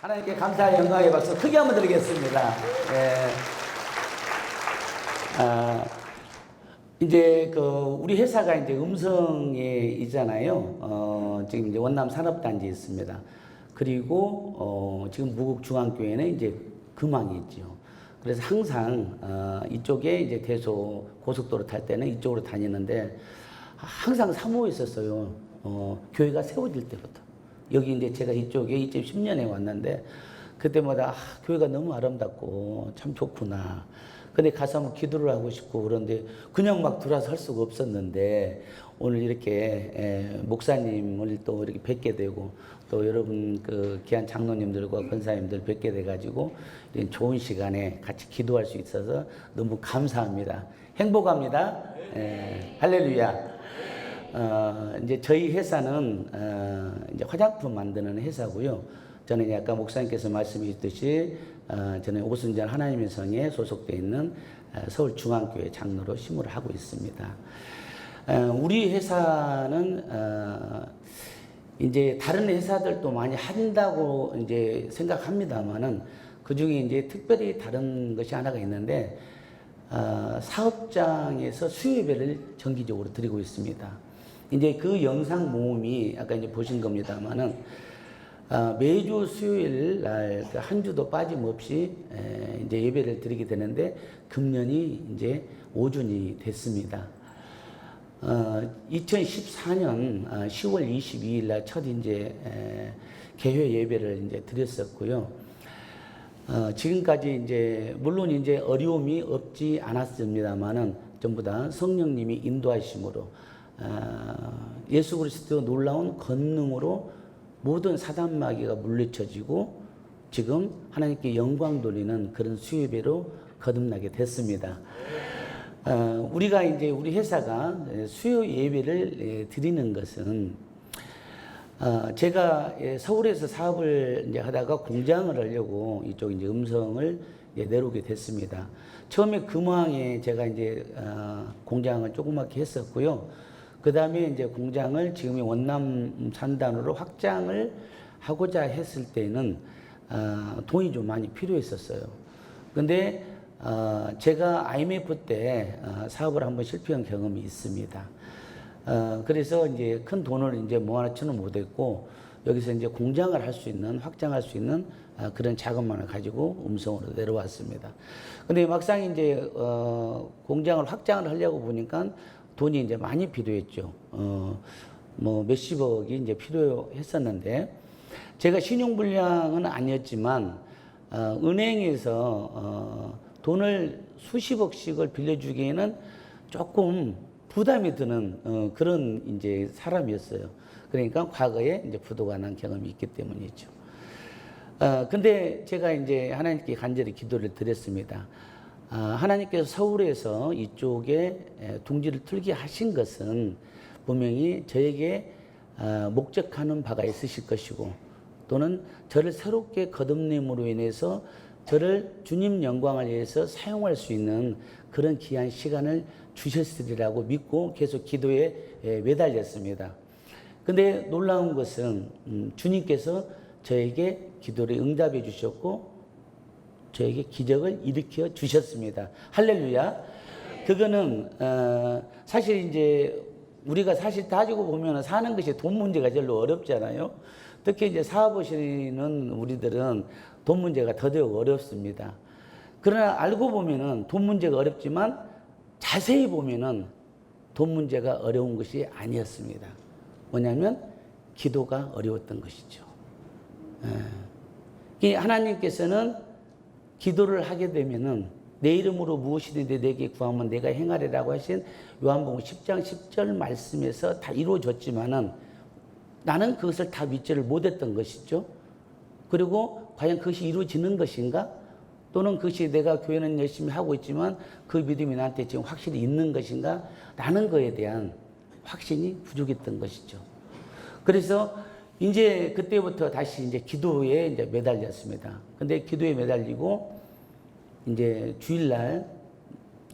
하나님께 감사의 영광의 박수 크게 한번 드리겠습니다. 예. 이제 우리 회사가 이제 음성에 있잖아요. 지금 이제 원남 산업단지에 있습니다. 그리고 지금 무국중앙교회는 이제 금왕이 있죠. 그래서 항상 이쪽에 이제 대소 고속도로 탈 때는 이쪽으로 다니는데 항상 사모했었어요. 교회가 세워질 때부터. 여기 이제 제가 이쪽에 2010년에 왔는데 그때마다 교회가 너무 아름답고 참 좋구나. 근데 가서 한번 기도를 하고 싶고 그런데 그냥 막 들어와서 할 수가 없었는데 오늘 이렇게 목사님을 또 이렇게 뵙게 되고 또 여러분 그 귀한 장로님들과 권사님들 뵙게 돼가지고 좋은 시간에 같이 기도할 수 있어서 너무 감사합니다. 행복합니다. 할렐루야. 이제 저희 회사는 이제 화장품 만드는 회사고요. 저는 아까 목사님께서 말씀하셨듯이 저는 오순절 하나님의 성에 소속되어 있는 서울중앙교회 장로로 심부를 하고 있습니다. 우리 회사는 이제 다른 회사들도 많이 한다고 이제 생각합니다만은 그 중에 이제 특별히 다른 것이 하나가 있는데 사업장에서 수요예배를 정기적으로 드리고 있습니다. 이제 그 영상 모음이 아까 이제 보신 겁니다만은 매주 수요일 날 한 주도 빠짐없이 이제 예배를 드리게 되는데 금년이 이제 5주년이 됐습니다. 2014년 10월 22일 날 첫 이제 개회 예배를 이제 드렸었고요. 지금까지 이제 물론 이제 어려움이 없지 않았습니다만은 전부 다 성령님이 인도하심으로 예수 그리스도 놀라운 권능으로 모든 사단 마귀가 물리쳐지고 지금 하나님께 영광 돌리는 그런 수요예배로 거듭나게 됐습니다. 우리가 이제 우리 회사가 수요 예배를 드리는 것은 제가 서울에서 사업을 이제 하다가 공장을 하려고 이쪽 이제 음성을 이제 내려오게 됐습니다. 처음에 금왕에 제가 이제 공장을 조그맣게 했었고요. 그 다음에 이제 공장을 지금의 원남 산단으로 확장을 하고자 했을 때는 돈이 좀 많이 필요했었어요. 근데 제가 IMF 때 사업을 한번 실패한 경험이 있습니다. 그래서 이제 큰 돈을 이제 모아놓지는 못했고 여기서 이제 공장을 할 수 있는 확장할 수 있는 그런 자금만을 가지고 음성으로 내려왔습니다. 근데 막상 이제 공장을 확장을 하려고 보니까 돈이 이제 많이 필요했죠. 뭐 몇십억이 이제 필요했었는데 제가 신용불량은 아니었지만 은행에서 돈을 수십억씩을 빌려주기에는 조금 부담이 드는 그런 이제 사람이었어요. 그러니까 과거에 이제 부도가 난 경험이 있기 때문이죠. 근데 제가 이제 하나님께 간절히 기도를 드렸습니다. 하나님께서 서울에서 이쪽에 둥지를 틀게 하신 것은 분명히 저에게 목적하는 바가 있으실 것이고 또는 저를 새롭게 거듭냄으로 인해서 저를 주님 영광을 위해서 사용할 수 있는 그런 귀한 시간을 주셨으리라고 믿고 계속 기도에 매달렸습니다. 근데 놀라운 것은 주님께서 저에게 기도를 응답해 주셨고 저에게 기적을 일으켜 주셨습니다. 할렐루야. 그거는 사실 이제 우리가 사실 따지고 보면 사는 것이 돈 문제가 제일 어렵잖아요. 특히 이제 사업하시는 우리들은 돈 문제가 더더욱 어렵습니다. 그러나 알고 보면은 돈 문제가 어렵지만 자세히 보면은 돈 문제가 어려운 것이 아니었습니다. 뭐냐면 기도가 어려웠던 것이죠. 하나님께서는 기도를 하게 되면은 내 이름으로 무엇이든지 내게 구하면 내가 행하리라고 하신 요한복음 10장 10절 말씀에서 다 이루어졌지만은 나는 그것을 다 믿지를 못했던 것이죠. 그리고 과연 그것이 이루어지는 것인가? 또는 그것이 내가 교회는 열심히 하고 있지만 그 믿음이 나한테 지금 확실히 있는 것인가? 라는 거에 대한 확신이 부족했던 것이죠. 그래서 이제 그때부터 다시 이제 기도에 이제 매달렸습니다. 근데 기도에 매달리고 이제 주일날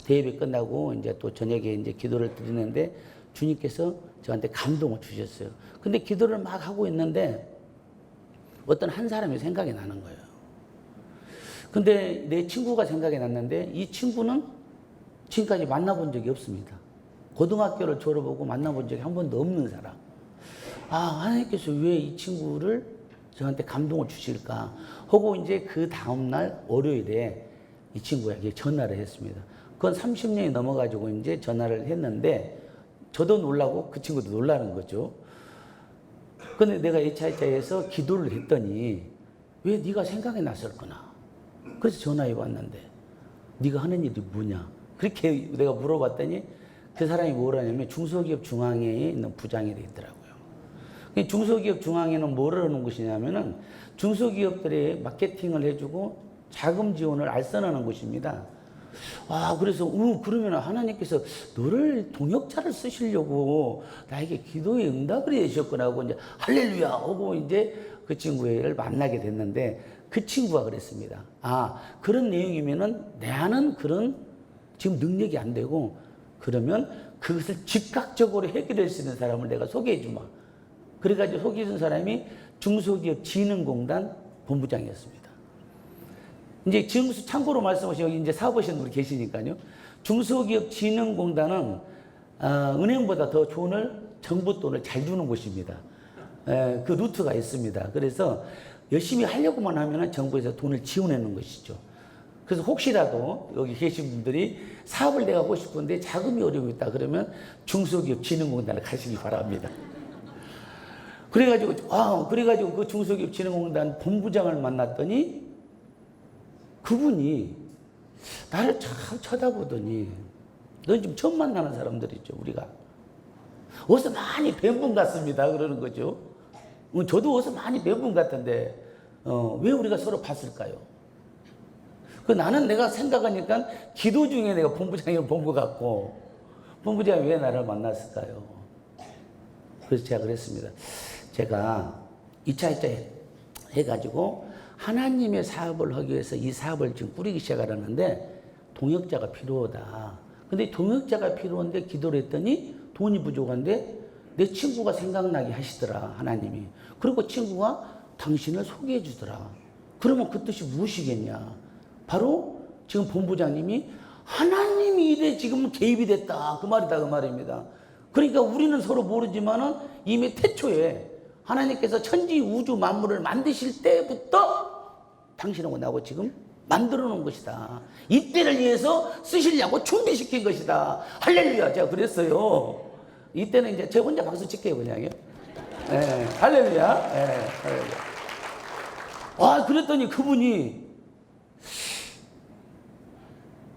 대예배 끝나고 이제 또 저녁에 이제 기도를 드리는데 주님께서 저한테 감동을 주셨어요. 근데 기도를 막 하고 있는데 어떤 한 사람이 생각이 나는 거예요. 근데 내 친구가 생각이 났는데 이 친구는 지금까지 만나본 적이 없습니다. 고등학교를 졸업하고 만나본 적이 한 번도 없는 사람. 아, 하나님께서 왜 이 친구를 저한테 감동을 주실까? 하고 이제 그 다음날 월요일에 이 친구에게 전화를 했습니다. 그건 30년이 넘어가지고 이제 전화를 했는데 저도 놀라고 그 친구도 놀라는 거죠. 근데 내가 HI자에서 기도를 했더니 왜 네가 생각이 났을 거나? 그래서 전화해 왔는데 네가 하는 일이 뭐냐? 그렇게 내가 물어봤더니 그 사람이 뭐라냐면 중소기업 중앙회에 있는 부장이 되더라고요. 중소기업 중앙회는 뭐를 하는 곳이냐면은 중소기업들의 마케팅을 해주고 자금 지원을 알선하는 곳입니다. 아, 그래서, 그러면 하나님께서 너를 동역자를 쓰시려고 나에게 기도에 응답을 해주셨구나 하고 이제 할렐루야 하고 이제 그 친구를 만나게 됐는데 그 친구가 그랬습니다. 아, 그런 내용이면은 나는 그런 지금 능력이 안 되고 그러면 그것을 즉각적으로 해결할 수 있는 사람을 내가 소개해 주마. 그래가지고 소개해 준 사람이 중소기업진흥공단 본부장이었습니다. 이제 지금 참고로 말씀하시면 여기 이제 사업하시는 분이 계시니까요. 중소기업진흥공단은 은행보다 더 정부 돈을 잘 주는 곳입니다. 그 루트가 있습니다. 그래서 열심히 하려고만 하면 정부에서 돈을 지원하는 것이죠. 그래서 혹시라도 여기 계신 분들이 사업을 내가 하고 싶은데 자금이 어려움이 있다 그러면 중소기업진흥공단을 가시기 바랍니다. 그래가지고 그 중소기업진흥공단 본부장을 만났더니 그분이 나를 참 쳐다보더니 넌 좀 처음 만나는 사람들이죠, 우리가. 어디서 많이 뵌 분 같습니다. 그러는 거죠. 저도 어디서 많이 뵌 분 같은데 왜 우리가 서로 봤을까요? 나는 내가 생각하니까 기도 중에 내가 본부장을 본 것 같고 본부장이 왜 나를 만났을까요? 그래서 제가 그랬습니다. 제가 2차 해가지고 하나님의 사업을 하기 위해서 이 사업을 지금 꾸리기 시작하려는데 동역자가 필요하다. 근데 동역자가 필요한데 기도를 했더니 돈이 부족한데 내 친구가 생각나게 하시더라, 하나님이. 그리고 친구가 당신을 소개해 주더라. 그러면 그 뜻이 무엇이겠냐? 바로 지금 본부장님이 하나님이 일에 지금 개입이 됐다. 그 말이다, 그 말입니다. 그러니까 우리는 서로 모르지만은 이미 태초에 하나님께서 천지 우주 만물을 만드실 때부터 당신하고 나하고 지금 만들어 놓은 것이다. 이때를 위해서 쓰시려고 준비시킨 것이다. 할렐루야. 제가 그랬어요. 이때는 이제 제 혼자 박수 칠게요, 그냥요. 네, 할렐루야. 네, 할렐루야. 아, 그랬더니 그분이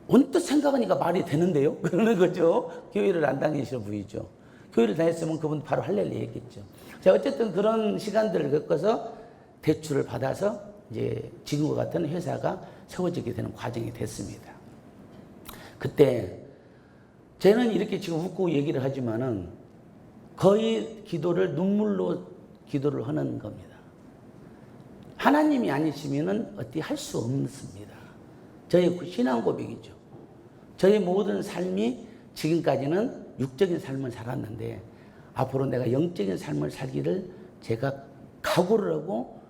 언뜻 생각하니까 말이 되는데요? 그러는 거죠. 교회를 안 다니시는 분이죠. 교회를 다녔으면 그분 바로 할렐루야 했겠죠. 자, 어쨌든 그런 시간들을 겪어서 대출을 받아서 이제 지금과 같은 회사가 세워지게 되는 과정이 됐습니다. 그때 저는 이렇게 지금 웃고 얘기를 하지만은 거의 기도를 눈물로 기도를 하는 겁니다. 하나님이 아니시면은 어떻게 할 수 없습니다. 저의 신앙 고백이죠. 저의 모든 삶이 지금까지는 육적인 삶을 살았는데 앞으로 내가 영적인 삶을 살기를 제가 각오를 하고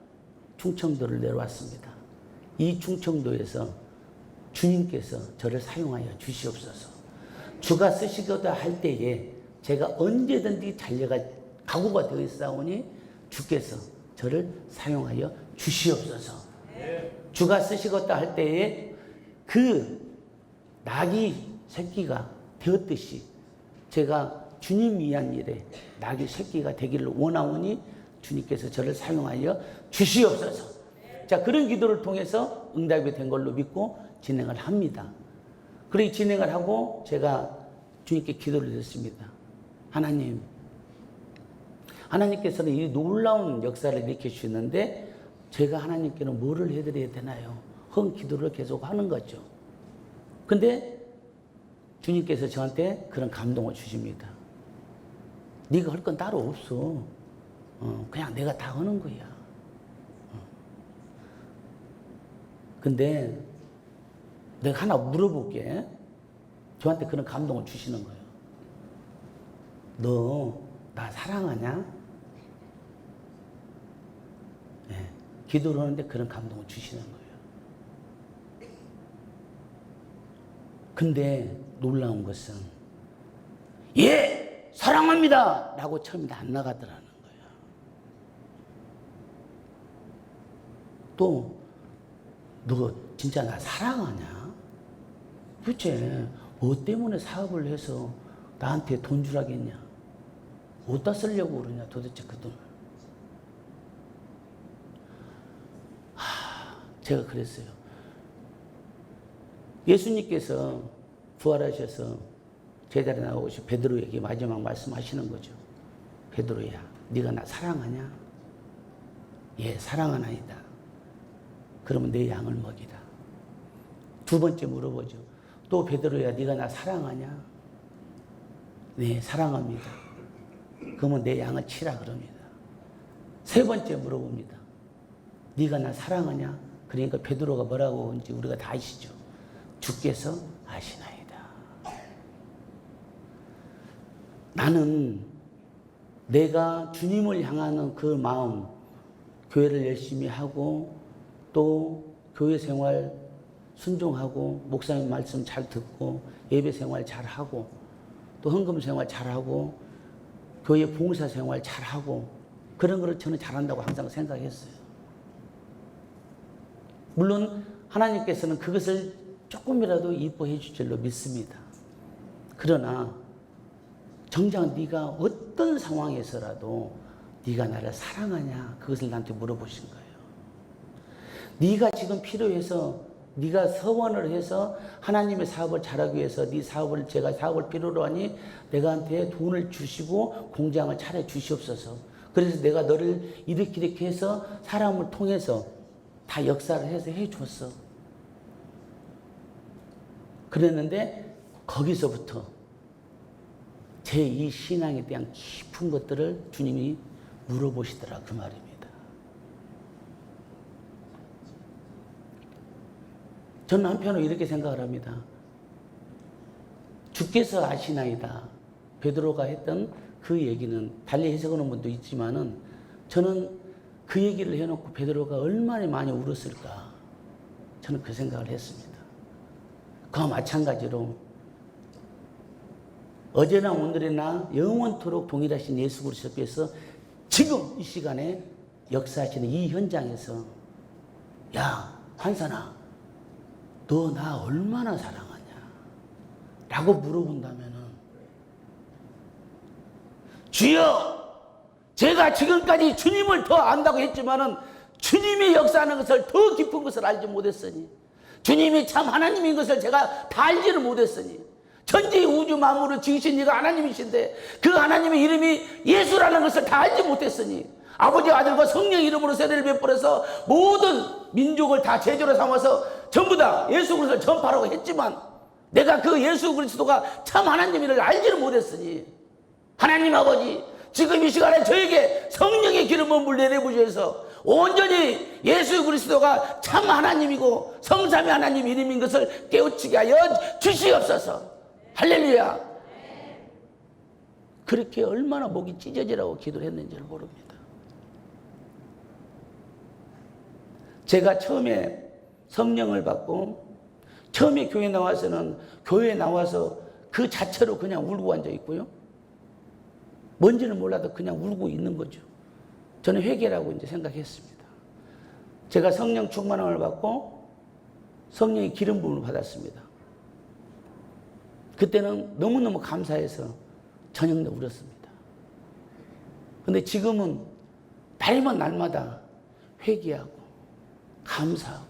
충청도를 내려왔습니다. 이 충청도에서 주님께서 저를 사용하여 주시옵소서. 주가 쓰시고자 할 때에 제가 언제든지 달려갈 각오가 되어 있사오니 주께서 저를 사용하여 주시옵소서. 주가 쓰시겠다 할 때에 그 낙이 새끼가 되었듯이 제가 주님 위한 일에 낙이 새끼가 되기를 원하오니 주님께서 저를 사용하여 주시옵소서. 자, 그런 기도를 통해서 응답이 된 걸로 믿고 진행을 합니다. 그렇게 진행을 하고 제가 주님께 기도를 드렸습니다. 하나님께서는 이 놀라운 역사를 일으켜 주시는데 제가 하나님께는 뭐를 해드려야 되나요? 헌 기도를 계속 하는 거죠. 근데 주님께서 저한테 그런 감동을 주십니다. 네가 할 건 따로 없어. 그냥 내가 다 하는 거야. 근데 내가 하나 물어볼게. 저한테 그런 감동을 주시는 거예요. 너 나 사랑하냐? 네. 기도를 하는데 그런 감동을 주시는 거예요. 근데 놀라운 것은 예! 사랑합니다! 라고 처음에 안 나가더라는 거예요. 또 너 진짜 나 사랑하냐? 도대체 뭐 때문에 사업을 해서 나한테 돈 주라겠냐? 어디다 쓰려고 그러냐 도대체 그 돈을. 제가 그랬어요. 예수님께서 부활하셔서 제자리 나오시 베드로에게 마지막 말씀하시는 거죠. 베드로야, 네가 나 사랑하냐? 예, 사랑하나이다. 그러면 내 양을 먹이라. 두 번째 물어보죠. 또 베드로야, 네가 나 사랑하냐? 네, 사랑합니다. 그러면 내 양을 치라 그럽니다. 세 번째 물어봅니다. 네가 나 사랑하냐? 그러니까 베드로가 뭐라고 하는지 우리가 다 아시죠. 주께서 아시나이다. 나는 내가 주님을 향하는 그 마음, 교회를 열심히 하고 또 교회 생활 순종하고 목사님 말씀 잘 듣고 예배 생활 잘하고 또 헌금 생활 잘하고 교회 봉사 생활 잘하고 그런 거를 저는 잘한다고 항상 생각했어요. 물론 하나님께서는 그것을 조금이라도 이뻐해 줄 줄로 믿습니다. 그러나 정작 네가 어떤 상황에서라도 네가 나를 사랑하냐 그것을 나한테 물어보신 거예요. 네가 지금 필요해서 네가 서원을 해서 하나님의 사업을 잘하기 위해서 네 사업을 제가 사업을 필요로 하니 내가한테 돈을 주시고 공장을 차려 주시옵소서. 그래서 내가 너를 이렇게 해서 사람을 통해서 다 역사를 해서 해줬어. 그랬는데 거기서부터 제 이 신앙에 대한 깊은 것들을 주님이 물어보시더라 그 말입니다. 저는 한편으로 이렇게 생각을 합니다. 주께서 아시나이다. 베드로가 했던 그 얘기는 달리 해석하는 분도 있지만은 저는 그 얘기를 해놓고 베드로가 얼마나 많이 울었을까. 저는 그 생각을 했습니다. 그와 마찬가지로 어제나 오늘이나 영원토록 동일하신 예수 그리스도께서 지금 이 시간에 역사하시는 이 현장에서 야 환산아 너 나 얼마나 사랑하냐 라고 물어본다면은 주여 제가 지금까지 주님을 더 안다고 했지만은 주님이 역사하는 것을 더 깊은 것을 알지 못했으니 주님이 참 하나님인 것을 제가 다 알지를 못했으니 천지 우주 만물을 지으신 이가 하나님이신데 그 하나님의 이름이 예수라는 것을 다 알지 못했으니 아버지 아들과 성령 이름으로 세례를 베풀어서 모든 민족을 다 제자로 삼아서 전부 다 예수 그리스도를 전파하라고 했지만 내가 그 예수 그리스도가 참 하나님이를 알지를 못했으니 하나님 아버지 지금 이 시간에 저에게 성령의 기름을 내려부셔서 온전히 예수 그리스도가 참 하나님이고 성삼위 하나님 이름인 것을 깨우치게 하여 주시옵소서. 할렐루야. 그렇게 얼마나 목이 찢어지라고 기도를 했는지를 모릅니다. 제가 처음에 성령을 받고 처음에 교회 나와서는 교회에 나와서 그 자체로 그냥 울고 앉아 있고요. 뭔지는 몰라도 그냥 울고 있는 거죠. 저는 회개라고 이제 생각했습니다. 제가 성령 충만함을 받고 성령의 기름 부음을 받았습니다. 그때는 너무너무 감사해서 저녁 내 울었습니다. 근데 지금은 날만 날마다 회개하고 감사하고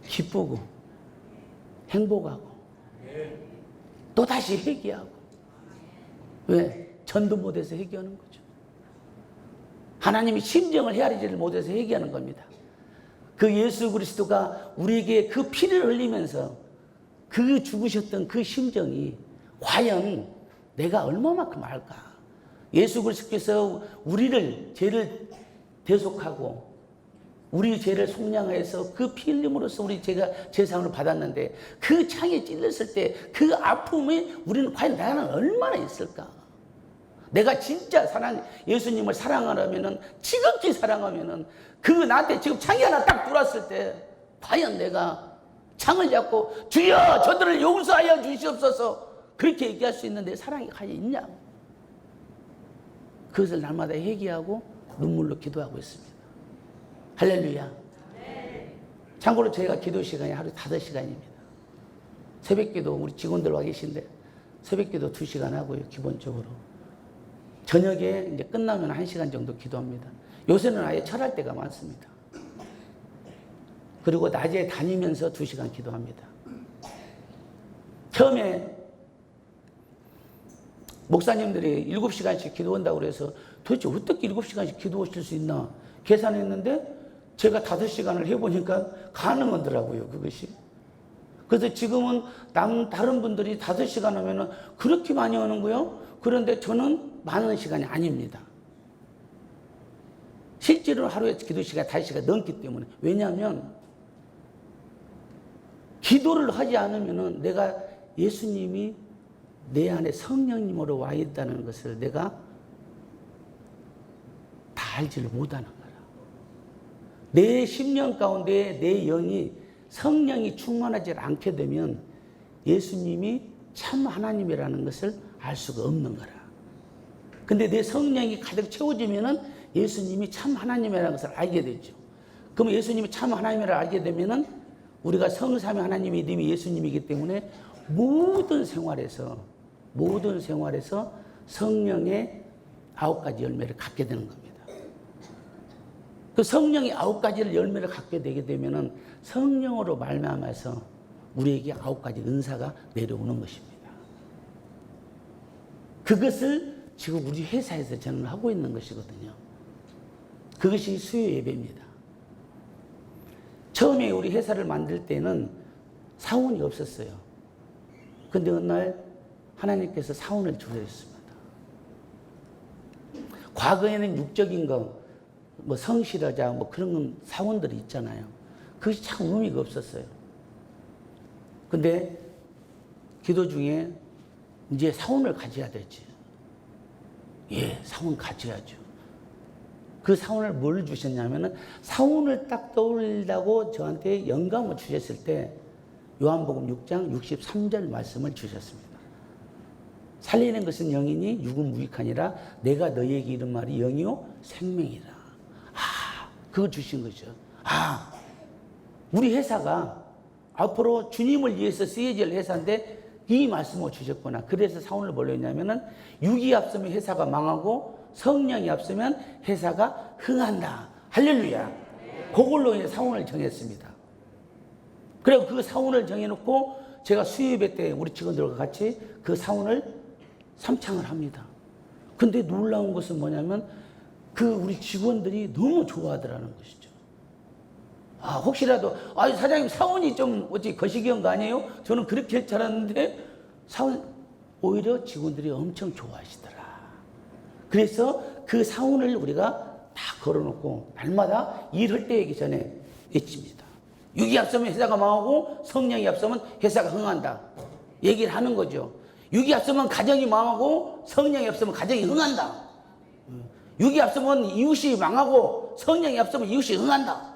기쁘고 행복하고 또다시 회개하고. 왜? 전도 못해서 회개하는 거죠. 하나님이 심정을 헤아리지를 못해서 회개하는 겁니다. 그 예수 그리스도가 우리에게 그 피를 흘리면서 그 죽으셨던 그 심정이 과연 내가 얼마만큼 알까? 예수 그리스도께서 우리를 죄를 대속하고 우리 죄를 속량해서 그 피 흘림으로써 우리 죄가 죄상을 받았는데 그 창에 찔렸을 때 그 아픔이 우리는 과연 나는 얼마나 있을까? 내가 진짜 예수님을 사랑하려면은, 지극히 사랑하면은, 그 나한테 지금 창이 하나 딱 들어왔을 때, 과연 내가 창을 잡고, 주여, 저들을 용서하여 주시옵소서, 그렇게 얘기할 수 있는 내 사랑이 과연 있냐? 그것을 날마다 회개하고 눈물로 기도하고 있습니다. 할렐루야. 참고로 저희가 기도 시간이 하루 5시간입니다. 새벽 기도, 우리 직원들 와 계신데, 새벽 기도 2시간 하고요, 기본적으로. 저녁에 이제 끝나면 1시간 정도 기도합니다. 요새는 아예 철할 때가 많습니다. 그리고 낮에 다니면서 2시간 기도합니다. 처음에 목사님들이 7시간씩 기도한다고 그래서 도대체 어떻게 7시간씩 기도하실 수 있나 계산했는데, 제가 5시간을 해보니까 가능하더라고요, 그것이. 그래서 지금은 다른 분들이 5시간 하면은 그렇게 많이 하는 거요. 그런데 저는 많은 시간이 아닙니다. 실제로 하루에 기도 시간 5시간 넘기 때문에. 왜냐하면 기도를 하지 않으면은 내가 예수님이 내 안에 성령님으로 와 있다는 것을 내가 다 알지를 못하는 거라. 내 심령 가운데 내 영이, 성령이 충만하지 않게 되면 예수님이 참 하나님이라는 것을 알 수가 없는 거라. 근데 내 성령이 가득 채워지면은 예수님이 참 하나님이라는 것을 알게 되죠. 그럼 예수님이 참 하나님이라고 알게 되면은 우리가 성삼위 하나님의 이름이 예수님이기 때문에 모든 생활에서 성령의 9가지 열매를 갖게 되는 겁니다. 그 성령이 9가지를 열매를 갖게 되게 되면은 성령으로 말미암아서 우리에게 9가지 은사가 내려오는 것입니다. 그것을 지금 우리 회사에서 저는 하고 있는 것이거든요. 그것이 수요 예배입니다. 처음에 우리 회사를 만들 때는 사원이 없었어요. 근데 어느 날 하나님께서 사원을 주셨습니다. 과거에는 육적인 거, 뭐 성실하자, 뭐 그런 사원들이 있잖아요. 그것이 참 의미가 없었어요. 근데 기도 중에 이제 사원을 가져야 되지. 예, 사원 가져야죠. 그 사원을 뭘 주셨냐면은, 사원을 딱 떠올리라고 저한테 영감을 주셨을 때 요한복음 6장 63절 말씀을 주셨습니다. 살리는 것은 영이니 육은 무익하니라. 내가 너희에게 이른 말이 영이요 생명이라. 그거 주신 거죠. 우리 회사가 앞으로 주님을 위해서 쓰여질 회사인데 이 말씀을 주셨구나. 그래서 사원을 뭘로 했냐면은, 육이 앞서면 회사가 망하고 성령이 앞서면 회사가 흥한다. 할렐루야. 그걸로 이제 사원을 정했습니다. 그리고 그 사원을 정해놓고 제가 수요예배 때 우리 직원들과 같이 그 사원을 삼창을 합니다. 근데 놀라운 것은 뭐냐면 그 우리 직원들이 너무 좋아하더라는 것이죠. 혹시라도 사장님 사원이 좀 어찌 거시기한 거 아니에요? 저는 그렇게 할 줄 알았는데 사원 오히려 직원들이 엄청 좋아하시더라. 그래서 그 사원을 우리가 다 걸어놓고 날마다 일할 때 얘기 전에 외칩니다. 육이 앞서면 회사가 망하고 성령이 앞서면 회사가 흥한다. 얘기를 하는 거죠. 육이 앞서면 가정이 망하고 성령이 앞서면 가정이 흥한다. 육이 앞서면 이웃이 망하고 성령이 앞서면 이웃이 흥한다.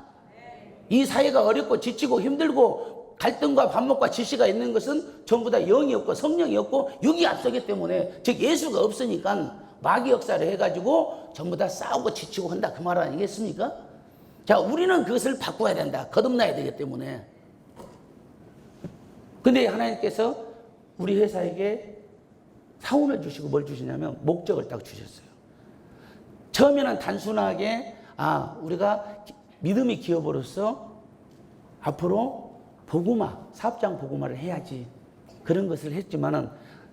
이 사회가 어렵고 지치고 힘들고 갈등과 반목과 질시가 있는 것은 전부 다 영이 없고 성령이 없고 육이 앞서기 때문에, 즉 예수가 없으니까 마귀 역사를 해가지고 전부 다 싸우고 지치고 한다, 그 말 아니겠습니까? 자, 우리는 그것을 바꿔야 된다. 거듭나야 되기 때문에. 근데 하나님께서 우리 회사에게 사원을 주시고 뭘 주시냐면 목적을 딱 주셨어요. 처음에는 단순하게 우리가 믿음의 기업으로서 앞으로 복음화, 사업장 복음화를 해야지, 그런 것을 했지만은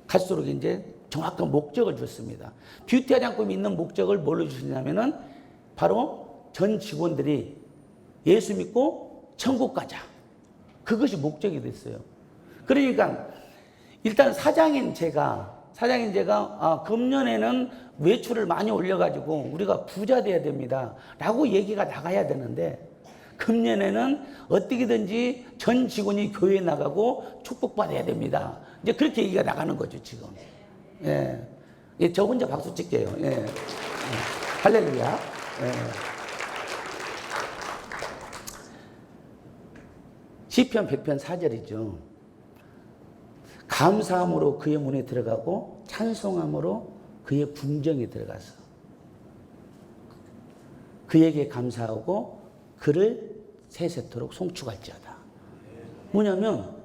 갈수록 이제 정확한 목적을 줬습니다. 뷰티 화장품이 있는 목적을 뭘로 주시냐면은 바로 전 직원들이 예수 믿고 천국 가자. 그것이 목적이 됐어요. 그러니까 일단 사장인 제가 금년에는 외출을 많이 올려가지고 우리가 부자 돼야 됩니다 라고 얘기가 나가야 되는데, 금년에는 어떻게든지 전 직원이 교회에 나가고 축복받아야 됩니다. 이제 그렇게 얘기가 나가는 거죠, 지금. 예. 예, 저 혼자 박수 칠게요. 예. 할렐루야. 예. 시편 100편 4절이죠. 감사함으로 그의 문에 들어가고 찬송함으로 그의 궁정에 들어가서 그에게 감사하고 그를 세세토록 송축할지어다. 뭐냐면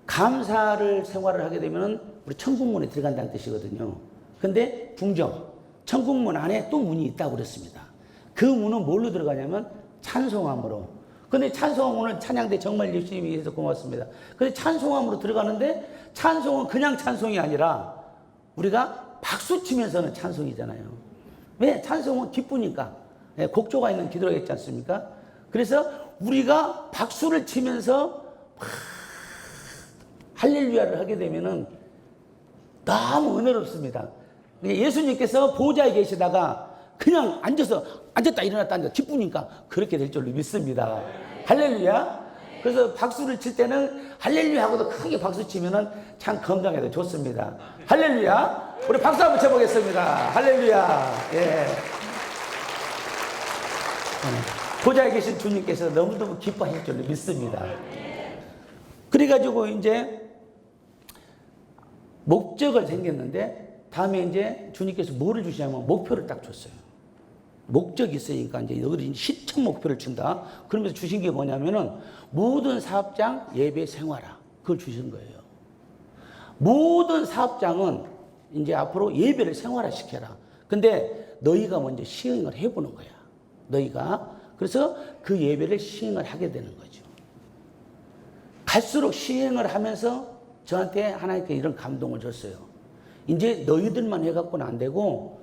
감사를 생활을 하게 되면 우리 천국문에 들어간다는 뜻이거든요. 근데 궁정, 천국문 안에 또 문이 있다고 그랬습니다. 그 문은 뭘로 들어가냐면 찬송함으로. 근데 찬송은 찬양대 정말 열심히 해서 고맙습니다. 근데 찬송함으로 들어가는데 찬송은 그냥 찬송이 아니라 우리가 박수 치면서는 찬송이잖아요. 왜? 찬송은 기쁘니까. 곡조가 있는 기도가 있지 않습니까? 그래서 우리가 박수를 치면서 할렐루야를 하게 되면은 너무 은혜롭습니다. 예수님께서 보좌에 계시다가 그냥 앉았다 일어났다 앉았다 기쁘니까 그렇게 될 줄로 믿습니다. 할렐루야. 그래서 박수를 칠 때는 할렐루야 하고도 크게 박수 치면은 참 건강에도 좋습니다. 할렐루야. 우리 박수 한번 쳐보겠습니다. 할렐루야. 예. 보좌에 계신 주님께서 너무너무 기뻐하실 줄로 믿습니다. 그래가지고 이제 목적을 생겼는데 다음에 이제 주님께서 뭐를 주시냐면 목표를 딱 줬어요. 목적이 있으니까 이제 여기 실천 목표를 준다. 그러면서 주신 게 뭐냐면은 모든 사업장 예배 생활화. 그걸 주신 거예요. 모든 사업장은 이제 앞으로 예배를 생활화 시켜라. 근데 너희가 먼저 시행을 해보는 거야. 너희가. 그래서 그 예배를 시행을 하게 되는 거죠. 갈수록 시행을 하면서 저한테 하나님께 이런 감동을 줬어요. 이제 너희들만 해갖고는 안 되고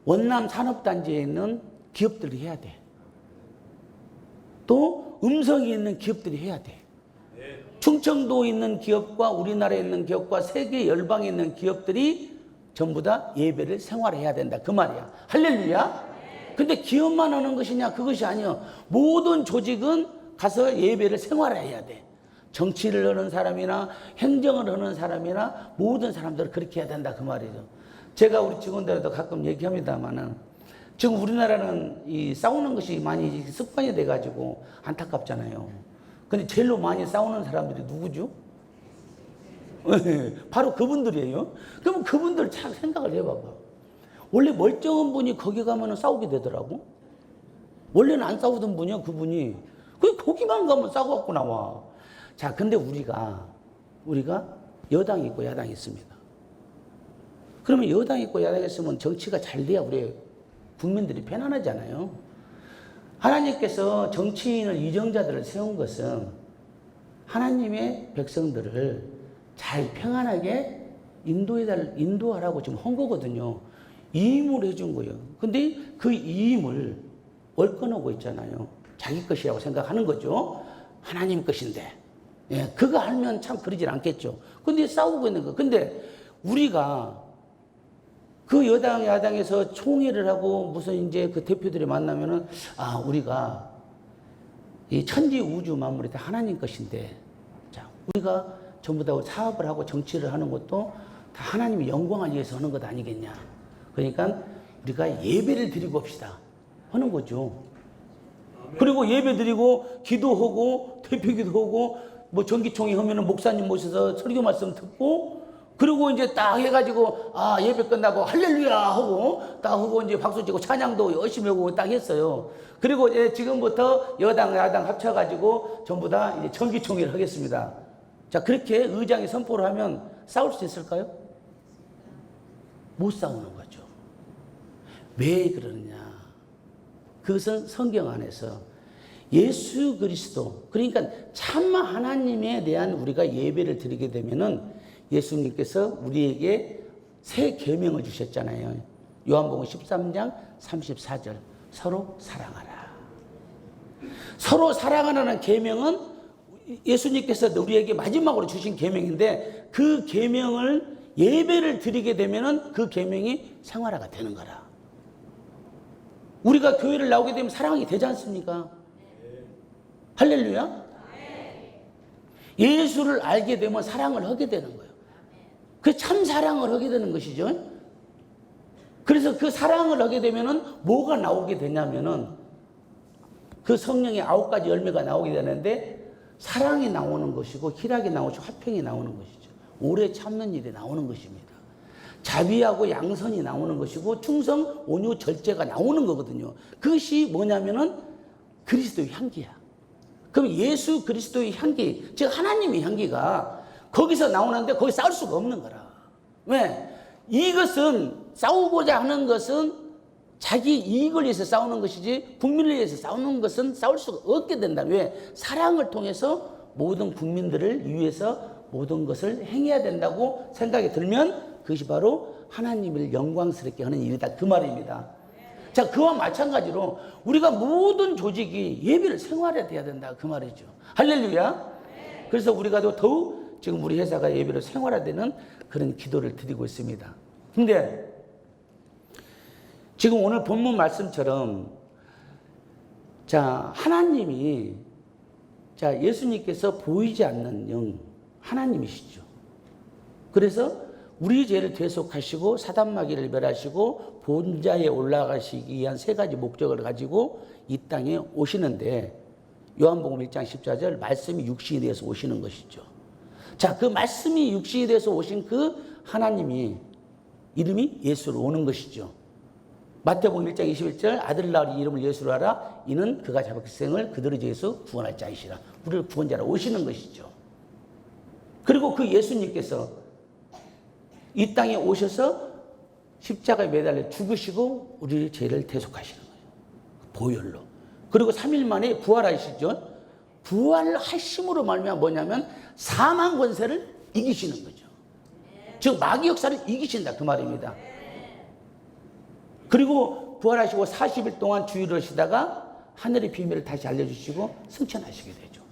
원남 산업단지에 있는 기업들이 해야 돼. 또 음성이 있는 기업들이 해야 돼. 충청도에 있는 기업과 우리나라에 있는 기업과 세계 열방에 있는 기업들이 전부 다 예배를 생활해야 된다. 그 말이야. 할렐루야. 근데 기업만 하는 것이냐? 그것이 아니요. 모든 조직은 가서 예배를 생활해야 돼. 정치를 하는 사람이나 행정을 하는 사람이나 모든 사람들은 그렇게 해야 된다. 그 말이죠. 제가 우리 직원들도 가끔 얘기합니다만은 지금 우리나라는 이 싸우는 것이 많이 습관이 돼가지고 안타깝잖아요. 근데 제일로 많이 싸우는 사람들이 누구죠? 바로 그분들이에요. 그러면 그분들 참 생각을 해봐봐. 원래 멀쩡한 분이 거기 가면 싸우게 되더라고. 원래는 안 싸우던 분이야, 그분이. 거기만 가면 싸워갖고 나와. 자, 근데 우리가 여당이 있고 야당이 있습니다. 그러면 여당이 있고 야당이 있으면 정치가 잘 돼야 우리 국민들이 편안하잖아요. 하나님께서 정치인을 이정자들을 세운 것은 하나님의 백성들을 잘 평안하게 인도하라고 지금 한 거거든요. 이임을 해준 거예요. 근데 그 이임을 월권하고 있잖아요. 자기 것이라고 생각하는 거죠. 하나님 것인데. 예, 그거 알면 참 그러질 않겠죠. 근데 싸우고 있는 거. 근데 우리가 그 여당, 야당에서 총회를 하고 무슨 이제 그 대표들이 만나면은, 우리가 이 천지 우주 만물이 다 하나님 것인데, 자, 우리가 전부 다 사업을 하고 정치를 하는 것도 다 하나님의 영광을 위해서 하는 것 아니겠냐. 그러니까 우리가 예배를 드리고 합시다. 하는 거죠. 그리고 예배 드리고 기도하고 대표 기도하고 뭐 정기총회 하면은 목사님 모셔서 설교 말씀 듣고 그리고 이제 딱 해가지고 예배 끝나고 할렐루야 하고 딱 하고 이제 박수 치고 찬양도 열심히 하고 딱 했어요. 그리고 이제 지금부터 여당 야당 합쳐가지고 전부 다 이제 정기총회를 하겠습니다. 자, 그렇게 의장이 선포를 하면 싸울 수 있을까요? 못 싸우는 거죠. 왜 그러느냐? 그것은 성경 안에서 예수 그리스도, 그러니까 참 하나님에 대한 우리가 예배를 드리게 되면은 예수님께서 우리에게 새 계명을 주셨잖아요. 요한복음 13장 34절. 서로 사랑하라. 서로 사랑하라는 계명은 예수님께서 우리에게 마지막으로 주신 계명인데 그 계명을 예배를 드리게 되면은 그 계명이 생활화가 되는 거라. 우리가 교회를 나오게 되면 사랑이 되지 않습니까? 할렐루야. 예수를 알게 되면 사랑을 하게 되는 거예요. 그 참 사랑을 하게 되는 것이죠. 그래서 그 사랑을 하게 되면은 뭐가 나오게 되냐면은 그 성령의 9가지 열매가 나오게 되는데 사랑이 나오는 것이고 희락이 나오고 화평이 나오는 것이죠. 오래 참는 일이 나오는 것입니다. 자비하고 양선이 나오는 것이고 충성, 온유, 절제가 나오는 거거든요. 그것이 뭐냐면은 그리스도의 향기야. 그럼 예수 그리스도의 향기, 즉 하나님의 향기가 거기서 나오는데 거기 싸울 수가 없는 거라. 왜? 이것은 싸우고자 하는 것은 자기 이익을 위해서 싸우는 것이지 국민을 위해서 싸우는 것은 싸울 수가 없게 된다. 왜? 사랑을 통해서 모든 국민들을 위해서 모든 것을 행해야 된다고 생각이 들면 그것이 바로 하나님을 영광스럽게 하는 일이다. 그 말입니다. 자, 그와 마찬가지로 우리가 모든 조직이 예배를 생활해야 된다. 그 말이죠. 할렐루야. 그래서 우리가 더욱 지금 우리 회사가 예배를 생활화되는 그런 기도를 드리고 있습니다. 근데 지금 오늘 본문 말씀처럼 자, 하나님이 자, 예수님께서 보이지 않는 영 하나님이시죠. 그래서 우리 죄를 대속하시고 사단마귀를 멸하시고 본자에 올라가시기 위한 3가지 목적을 가지고 이 땅에 오시는데 요한복음 1장 14절 말씀이 육신이 되어서 오시는 것이죠. 자, 그 말씀이 육신이 되어서 오신 그 하나님이 이름이 예수로 오는 것이죠. 마태복음 1장 21절 아들 낳으리 이름을 예수로 하라 이는 그가 잡을 생을 그들의 죄에서 구원할 자이시라. 우리를 구원자로 오시는 것이죠. 그리고 그 예수님께서 이 땅에 오셔서 십자가에 매달려 죽으시고 우리의 죄를 대속하시는 거예요. 보혈로. 그리고 3일 만에 부활하시죠. 부활하심으로 말미암아 뭐냐면 사망 권세를 이기시는 거죠. 즉 마귀 역사를 이기신다 그 말입니다. 그리고 부활하시고 40일 동안 주의를 하시다가 하늘의 비밀을 다시 알려주시고 승천하시게 되죠.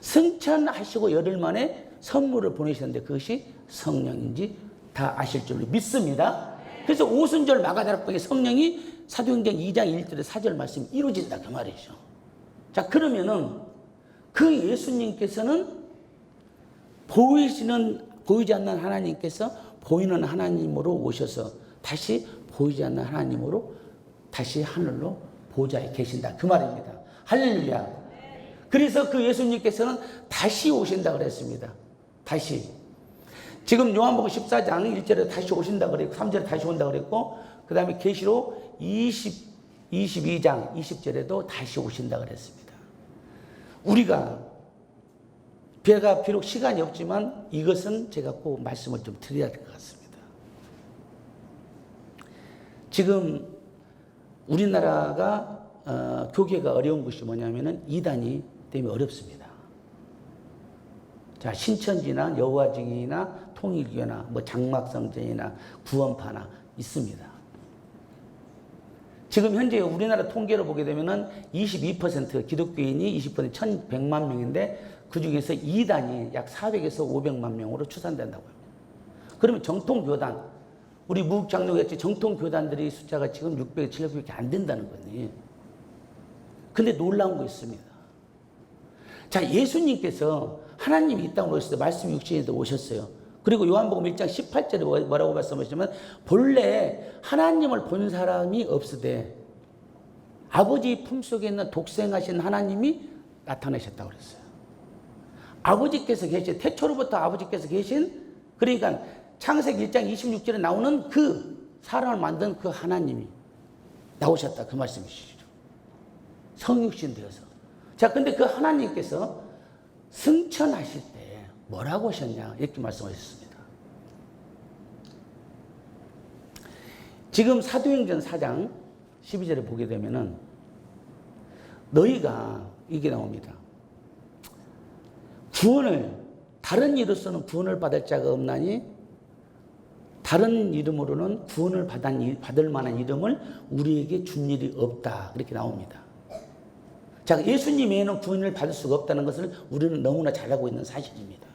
승천하시고 열흘 만에 선물을 보내셨는데 그것이 성령인지 다 아실 줄로 믿습니다. 그래서 오순절 마가다락방에 성령이 사도행전 2장 1절의 4절 말씀이 이루어진다 그 말이죠. 자, 그러면은 그 예수님께서는 보이지 않는 하나님께서 보이는 하나님으로 오셔서 다시 보이지 않는 하나님으로 다시 하늘로 보좌에 계신다 그 말입니다. 할렐루야. 그래서 그 예수님께서는 다시 오신다 그랬습니다. 다시. 지금 요한복음 14장 1절에 다시 오신다 그랬고 3절에 다시 온다 그랬고 그 다음에 계시록 22장 20절에도 다시 오신다 그랬습니다. 우리가 제가 비록 시간이 없지만 이것은 제가 꼭 말씀을 좀 드려야 될 것 같습니다. 지금 우리나라가 교계가 어려운 것이 뭐냐면은 이단이 때문에 어렵습니다. 자, 신천지나 여호와 증인이나 통일교나 뭐 장막성전이나 구원파나 있습니다. 지금 현재 우리나라 통계를 보게 되면은 22% 기독교인이 20% 1,100만 명인데 그 중에서 이단이 약 400에서 500만 명으로 추산된다고 합니다. 그러면 정통교단, 우리 무국장로겠지 정통교단들의 숫자가 지금 600, 700밖에 안 된다는 거예요. 근데 놀라운 거 있습니다. 자, 예수님께서 하나님이 이 땅으로 오셨을 때 말씀이 육신이 오셨어요. 그리고 요한복음 1장 18절에 뭐라고 말씀하시냐면 본래 하나님을 본 사람이 없으되 아버지 품속에 있는 독생하신 하나님이 나타나셨다고 그랬어요. 아버지께서 계신, 태초로부터 아버지께서 계신, 그러니까 창세기 1장 26절에 나오는 그 사람을 만든 그 하나님이 나오셨다 그 말씀이시죠. 성육신 되어서. 자, 근데 그 하나님께서 승천하실 때 뭐라고 하셨냐 이렇게 말씀하셨습니다. 지금 사도행전 4장 12절에 보게 되면은 너희가 이게 나옵니다. 구원을 다른 이로서는 구원을 받을 자가 없나니 다른 이름으로는 구원을 받을 만한 이름을 우리에게 준 일이 없다 그렇게 나옵니다. 자, 예수님 외에는 구원을 받을 수가 없다는 것을 우리는 너무나 잘 알고 있는 사실입니다.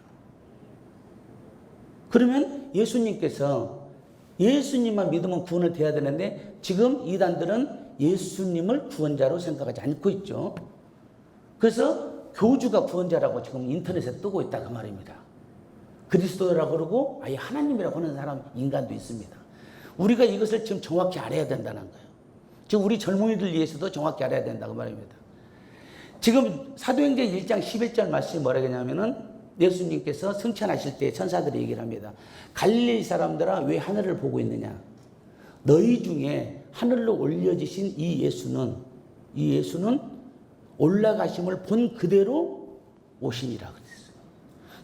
그러면 예수님께서 예수님만 믿으면 구원을 돼야 되는데 지금 이단들은 예수님을 구원자로 생각하지 않고 있죠. 그래서 교주가 구원자라고 지금 인터넷에 뜨고 있다 그 말입니다. 그리스도라고 그러고 아예 하나님이라고 하는 사람 인간도 있습니다. 우리가 이것을 지금 정확히 알아야 된다는 거예요. 지금 우리 젊은이들 위해서도 정확히 알아야 된다고 말입니다. 지금 사도행전 1장 11절 말씀이 뭐라고 하냐면은 예수님께서 승천하실 때 천사들이 얘기를 합니다. 갈릴리 사람들아 왜 하늘을 보고 있느냐? 너희 중에 하늘로 올려지신 이 예수는 올라가심을 본 그대로 오시니라 그랬어요.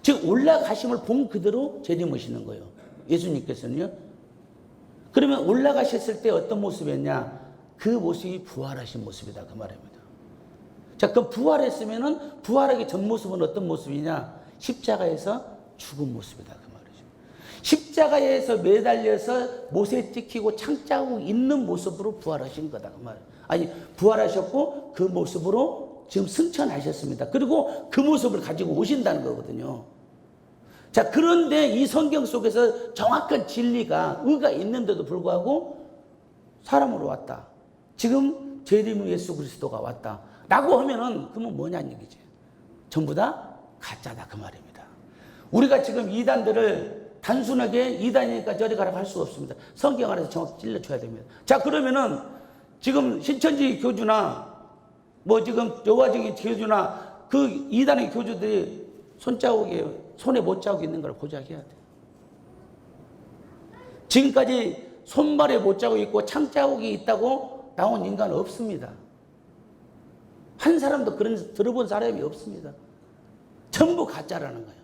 즉 올라가심을 본 그대로 재림하시는 거예요. 예수님께서는요. 그러면 올라가셨을 때 어떤 모습이었냐? 그 모습이 부활하신 모습이다 그 말입니다. 자, 그럼 부활했으면은 부활하기 전 모습은 어떤 모습이냐? 십자가에서 죽은 모습이다 그 말이죠. 십자가에서 매달려서 못에 찍히고 창자국 있는 모습으로 부활하신 거다 그 말이에요. 아니 부활하셨고 그 모습으로 지금 승천하셨습니다. 그리고 그 모습을 가지고 오신다는 거거든요. 자, 그런데 이 성경 속에서 정확한 진리가 의가 있는데도 불구하고 사람으로 왔다. 지금 재림의 예수 그리스도가 왔다. 라고 하면은 그러면 뭐냐는 얘기지. 전부 다 가짜다 그 말입니다. 우리가 지금 이단들을 단순하게 이단이니까 저리 가라고 할 수가 없습니다. 성경 안에서 정확히 찔러줘야 됩니다. 자, 그러면은 지금 신천지 교주나 뭐 지금 여화정의 교주나 그 이단의 교주들이 손자국에 손에 못자국이 있는 걸 고작해야 돼. 지금까지 손발에 못자국이 있고 창자국이 있다고 나온 인간은 없습니다. 한 사람도 그런 들어본 사람이 없습니다. 전부 가짜라는 거예요.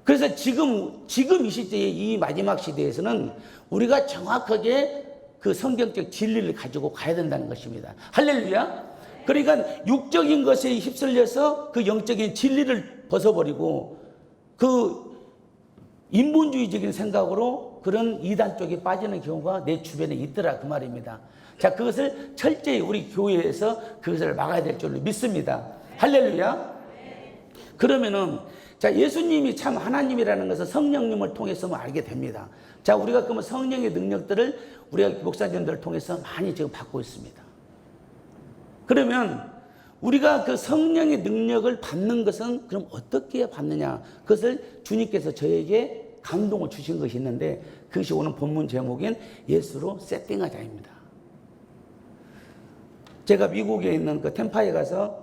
그래서 지금 이 시대에 이 마지막 시대에서는 우리가 정확하게 그 성경적 진리를 가지고 가야 된다는 것입니다. 할렐루야. 그러니까 육적인 것에 휩쓸려서 그 영적인 진리를 벗어버리고 그 인본주의적인 생각으로 그런 이단 쪽에 빠지는 경우가 내 주변에 있더라 그 말입니다. 자, 그것을 철저히 우리 교회에서 그것을 막아야 될 줄로 믿습니다. 할렐루야. 그러면은 자, 예수님이 참 하나님이라는 것을 성령님을 통해서 알게 됩니다. 자, 우리가 그러면 성령의 능력들을 우리가 목사님들을 통해서 많이 지금 받고 있습니다. 그러면 우리가 그 성령의 능력을 받는 것은 그럼 어떻게 받느냐? 그것을 주님께서 저에게 감동을 주신 것이 있는데 그것이 오늘 본문 제목인 예수로 세팅하자입니다. 제가 미국에 있는 그 템파에 가서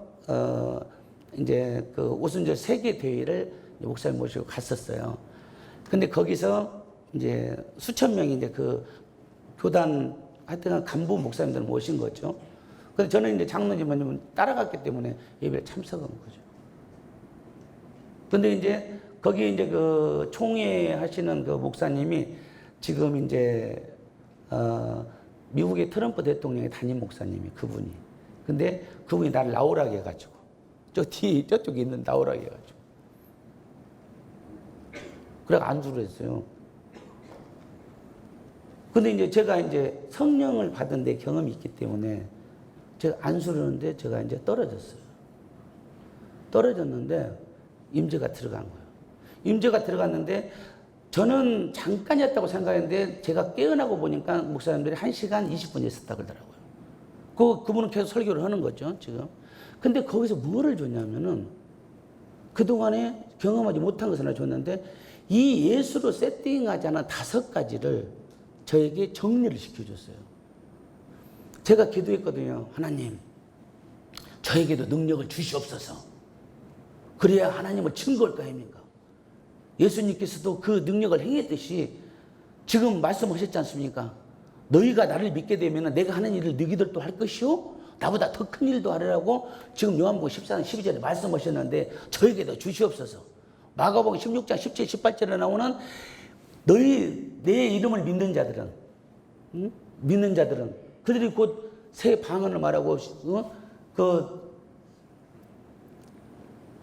이제 그 오순절 세계 대회를 목사님 모시고 갔었어요. 근데 거기서 이제 수천 명이 이제 그 교단 하여튼 간부 목사님들 모신 거죠. 근데 저는 이제 장로님은 따라갔기 때문에 예배에 참석한 거죠. 근데 이제 거기 이제 그 총회 하시는 그 목사님이 지금 이제 미국의 트럼프 대통령의 담임 목사님이 그분이. 근데 그분이 나를 나오라고 해가지고 저쪽에 있는 나오라고 해가지고 그래 안주를 했어요. 근데 이제 제가 이제 성령을 받은 데 경험이 있기 때문에 제가 안수를 하는데 제가 이제 떨어졌어요. 떨어졌는데 임재가 들어간 거예요. 임재가 들어갔는데 저는 잠깐이었다고 생각했는데 제가 깨어나고 보니까 목사님들이 1시간 20분 있었다 그러더라고요. 그분은 계속 설교를 하는 거죠, 지금. 근데 거기서 뭐를 줬냐면은 그동안에 경험하지 못한 것을 하나 줬는데 이 예수로 세팅하지 않은 5가지를 저에게 정리를 시켜줬어요. 제가 기도했거든요. 하나님, 저에게도 능력을 주시옵소서. 그래야 하나님을 증거할 거 아닙니까? 예수님께서도 그 능력을 행했듯이 지금 말씀하셨지 않습니까? 너희가 나를 믿게 되면 내가 하는 일을 너희들도 할 것이요 나보다 더 큰 일도 하리라고 지금 요한복음 14장 12절에 말씀하셨는데 저에게도 주시옵소서. 마가복음 16장 17, 18절에 나오는 너희 내 이름을 믿는 자들은 믿는 자들은 그들이 곧 새 방언을 말하고 그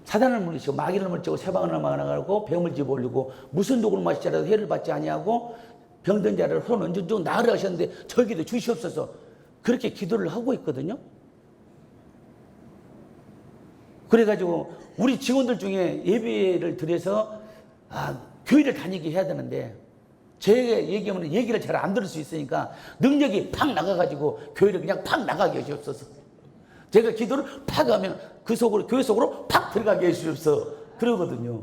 사단을 물리치고 마귀를 물리치고 새 방언을 말하고 병을 집어올리고 무슨 독을 마시자라도 해를 받지 아니하고 병든 자를 손 얹어주고 나으려 하셨는데 저에게도 주시옵소서. 그렇게 기도를 하고 있거든요. 그래가지고 우리 직원들 중에 예배를 드려서 교회를 다니게 해야 되는데 제 얘기하면 얘기를 잘 안 들을 수 있으니까 능력이 팍 나가가지고 교회를 그냥 팍 나가게 해주옵소서. 제가 기도를 팍 하면 그 속으로 교회 속으로 팍 들어가게 해주옵소서. 그러거든요.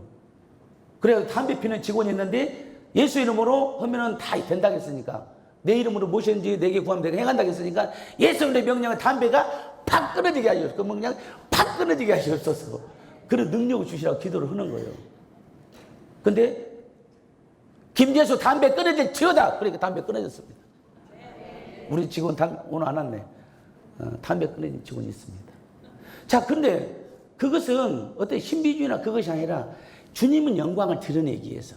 그래서 담배 피는 직원이 있는데 예수 이름으로 하면은 다 된다고 했으니까 내 이름으로 무엇이든지 내게 구하면 내가 행한다고 했으니까 예수님의 명령은 담배가 팍 끊어지게 하시옵소서. 그 명령 팍 끊어지게 하시옵소서. 그런 능력을 주시라고 기도를 하는 거예요. 근데 김재수 담배 끊어질 지어다. 그러니까 담배 끊어졌습니다. 우리 직원 오늘 안 왔네. 담배 끊어진 직원이 있습니다. 자, 그런데 그것은 어떤 신비주의나 그것이 아니라 주님은 영광을 드러내기 위해서.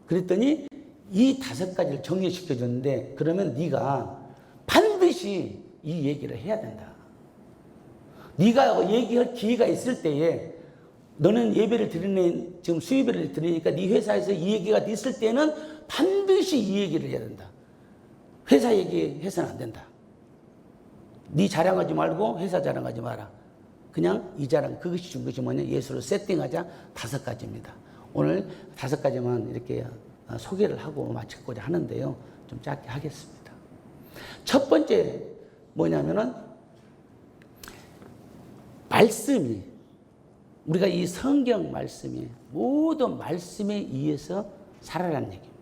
그랬더니 이 5가지를 정리시켜 줬는데, 그러면 네가 반드시 이 얘기를 해야 된다. 네가 얘기할 기회가 있을 때에, 너는 예배를 드리는, 지금 수요예배를 드리니까 네 회사에서 이 얘기가 있을 때는 반드시 이 얘기를 해야 된다. 회사 얘기해서는 안 된다. 네 자랑하지 말고 회사 자랑하지 마라. 그냥 이 자랑, 그것이 준 것이 뭐냐? 예수를 세팅하자. 5가지입니다. 오늘 5가지만 이렇게 소개를 하고 마치고자 하는데요. 좀 짧게 하겠습니다. 첫 번째 뭐냐면은 말씀이, 우리가 이 성경 말씀이 모든 말씀에 의해서 살아라는 얘기입니다.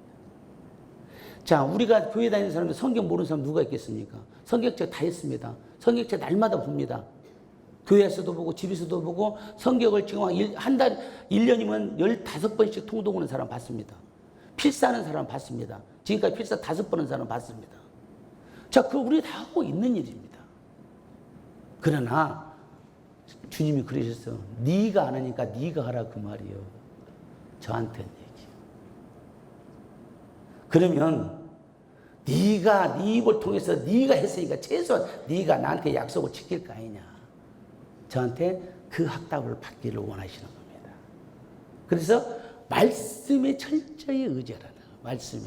자, 우리가 교회 다니는 사람이 성경 모르는 사람 누가 있겠습니까? 성경책 다 있습니다. 성경책 날마다 봅니다. 교회에서도 보고 집에서도 보고 성경을 지금 한 달, 1년이면 15번씩 통독하는 사람 봤습니다. 필사하는 사람 봤습니다. 지금까지 필사 5번 한 사람 봤습니다. 자, 그거 우리 다 하고 있는 일입니다. 그러나 주님이 그러셨어. 네가 안 하니까 네가 하라 그 말이요. 저한테는 얘기. 그러면 네가 네 입을 통해서 네가 했으니까 최소한 네가 나한테 약속을 지킬 거 아니냐. 저한테 그 확답을 받기를 원하시는 겁니다. 그래서 말씀에 철저히 의지하라는 거예요. 말씀에.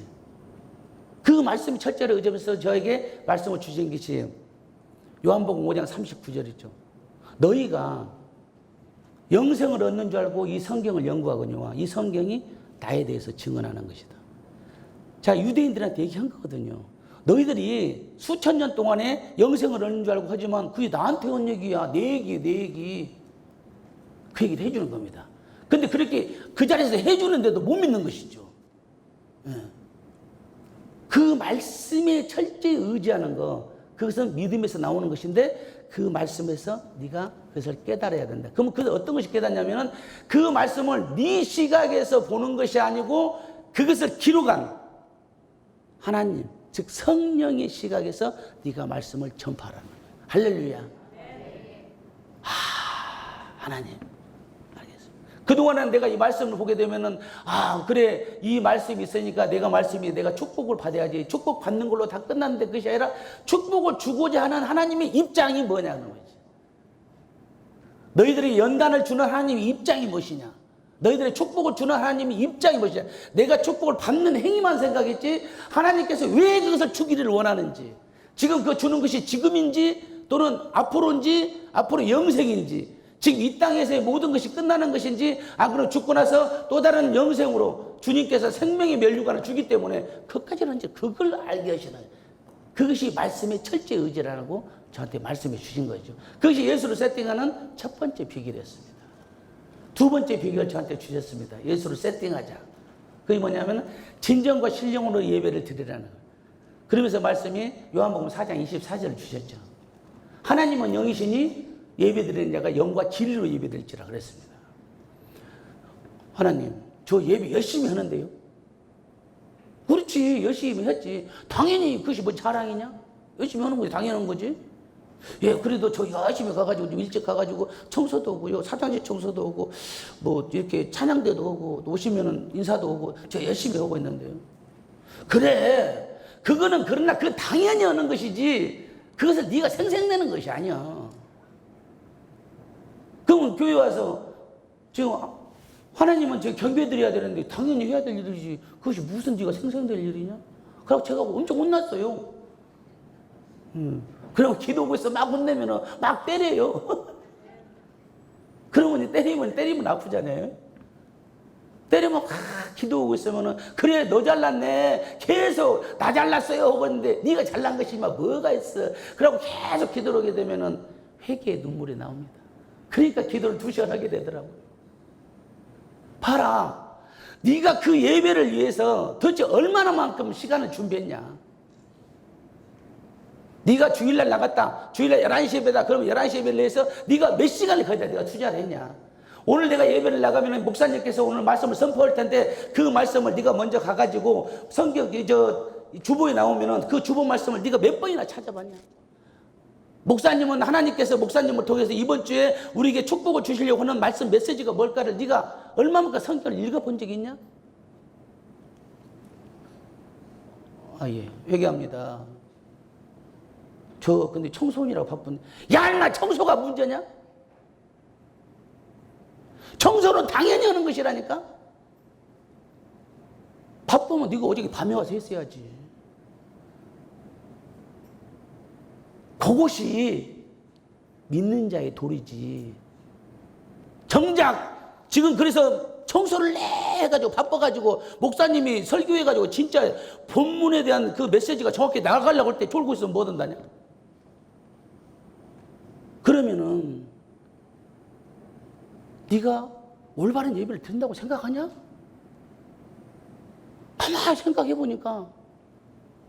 그 말씀에 철저히 의지하면서 저에게 말씀을 주신 것이 요한복음 5장 39절이죠. 너희가 영생을 얻는 줄 알고 이 성경을 연구하거니와 이 성경이 나에 대해서 증언하는 것이다. 자, 유대인들한테 얘기한 거거든요. 너희들이 수천 년 동안에 영생을 얻는 줄 알고 하지만 그게 나한테 온 얘기야. 내 얘기. 그 얘기를 해주는 겁니다. 근데 그렇게 그 자리에서 해주는데도 못 믿는 것이죠. 그 말씀에 철저히 의지하는 거, 그것은 믿음에서 나오는 것인데 그 말씀에서 네가 그것을 깨달아야 된다. 그러면 그 어떤 것이 깨닫냐면은 그 말씀을 네 시각에서 보는 것이 아니고 그것을 기록한 하나님, 즉 성령의 시각에서 네가 말씀을 전파하라는 거예요. 할렐루야. 하나님. 그동안은 내가 이 말씀을 보게 되면은, 그래, 이 말씀이 있으니까 내가 축복을 받아야지. 축복 받는 걸로 다 끝났는데 그것이 아니라 축복을 주고자 하는 하나님의 입장이 뭐냐는 거지. 너희들이 연단을 주는 하나님의 입장이 무엇이냐. 너희들의 축복을 주는 하나님의 입장이 무엇이냐. 내가 축복을 받는 행위만 생각했지 하나님께서 왜 그것을 주기를 원하는지, 지금 그 주는 것이 지금인지 또는 앞으로인지, 앞으로 영생인지, 지금 이 땅에서의 모든 것이 끝나는 것인지, 그럼 죽고 나서 또 다른 영생으로 주님께서 생명의 면류관을 주기 때문에 그것까지는 이제 그걸 알게 하시는, 그것이 말씀의 철저히 의지라고 저한테 말씀해 주신 거죠. 그것이 예수를 세팅하는 첫 번째 비결이었습니다. 두 번째 비결을 저한테 주셨습니다. 예수를 세팅하자. 그게 뭐냐면 진정과 신령으로 예배를 드리라는 거예요. 그러면서 말씀이 요한복음 4장 24절을 주셨죠. 하나님은 영이시니 예배드리는 자가 영과 진리로 예배드릴지라 그랬습니다. 하나님, 저 예배 열심히 하는데요. 그렇지, 열심히 했지. 당연히 그것이 뭐 자랑이냐? 열심히 하는 거지, 당연한 거지. 예, 그래도 저 열심히 가가지고 좀 일찍 가가지고 청소도 오고요, 사장실 청소도 오고, 뭐 이렇게 찬양대도 오고, 오시면은 인사도 오고, 저 열심히 하고 있는데요. 그래, 그거는 그러나 그 당연히 하는 것이지, 그것을 네가 생색내는 것이 아니야. 그러면 교회 와서 지금 하나님은 제가 경배드려야 되는데 당연히 해야 될 일이지, 그것이 무슨 네가 생생될 일이냐? 그래서 제가 엄청 혼났어요. 그러면 기도하고 있어 막 혼내면 막 때려요. 그러면 때리면 아프잖아요. 때리면 기도하고 있으면 그래 너 잘났네, 계속 나 잘났어요 하고 있는데 네가 잘난 것이 뭐가 있어. 그러고 계속 기도를 하게 되면 회개의 눈물이 나옵니다. 그러니까 기도를 2시간 하게 되더라고요. 봐라, 네가 그 예배를 위해서 도대체 얼마나만큼 시간을 준비했냐. 네가 주일날 나갔다. 주일날 11시 예배다. 그러면 11시 예배를 내서 네가 몇 시간을 거기다 네가 투자를 했냐. 오늘 내가 예배를 나가면 목사님께서 오늘 말씀을 선포할 텐데 그 말씀을 네가 먼저 가가지고 성경 주보에 나오면은 그 주보 말씀을 네가 몇 번이나 찾아봤냐. 목사님은 하나님께서 목사님을 통해서 이번 주에 우리에게 축복을 주시려고 하는 말씀 메시지가 뭘까를 네가 얼마만큼 성경을 읽어본 적이 있냐? 예, 회개합니다. 근데 청소년이라고 바쁜데, 야, 나 청소가 문제냐? 청소는 당연히 하는 것이라니까? 바쁘면 네가 어저께 밤에 와서 했어야지. 그것이 믿는 자의 도리지. 정작 지금 그래서 청소를 해가지고 바빠가지고 목사님이 설교해가지고 진짜 본문에 대한 그 메시지가 정확히 나가려고 할 때 졸고 있으면 뭐 된다냐? 그러면은 네가 올바른 예배를 드린다고 생각하냐? 가만히 생각해 보니까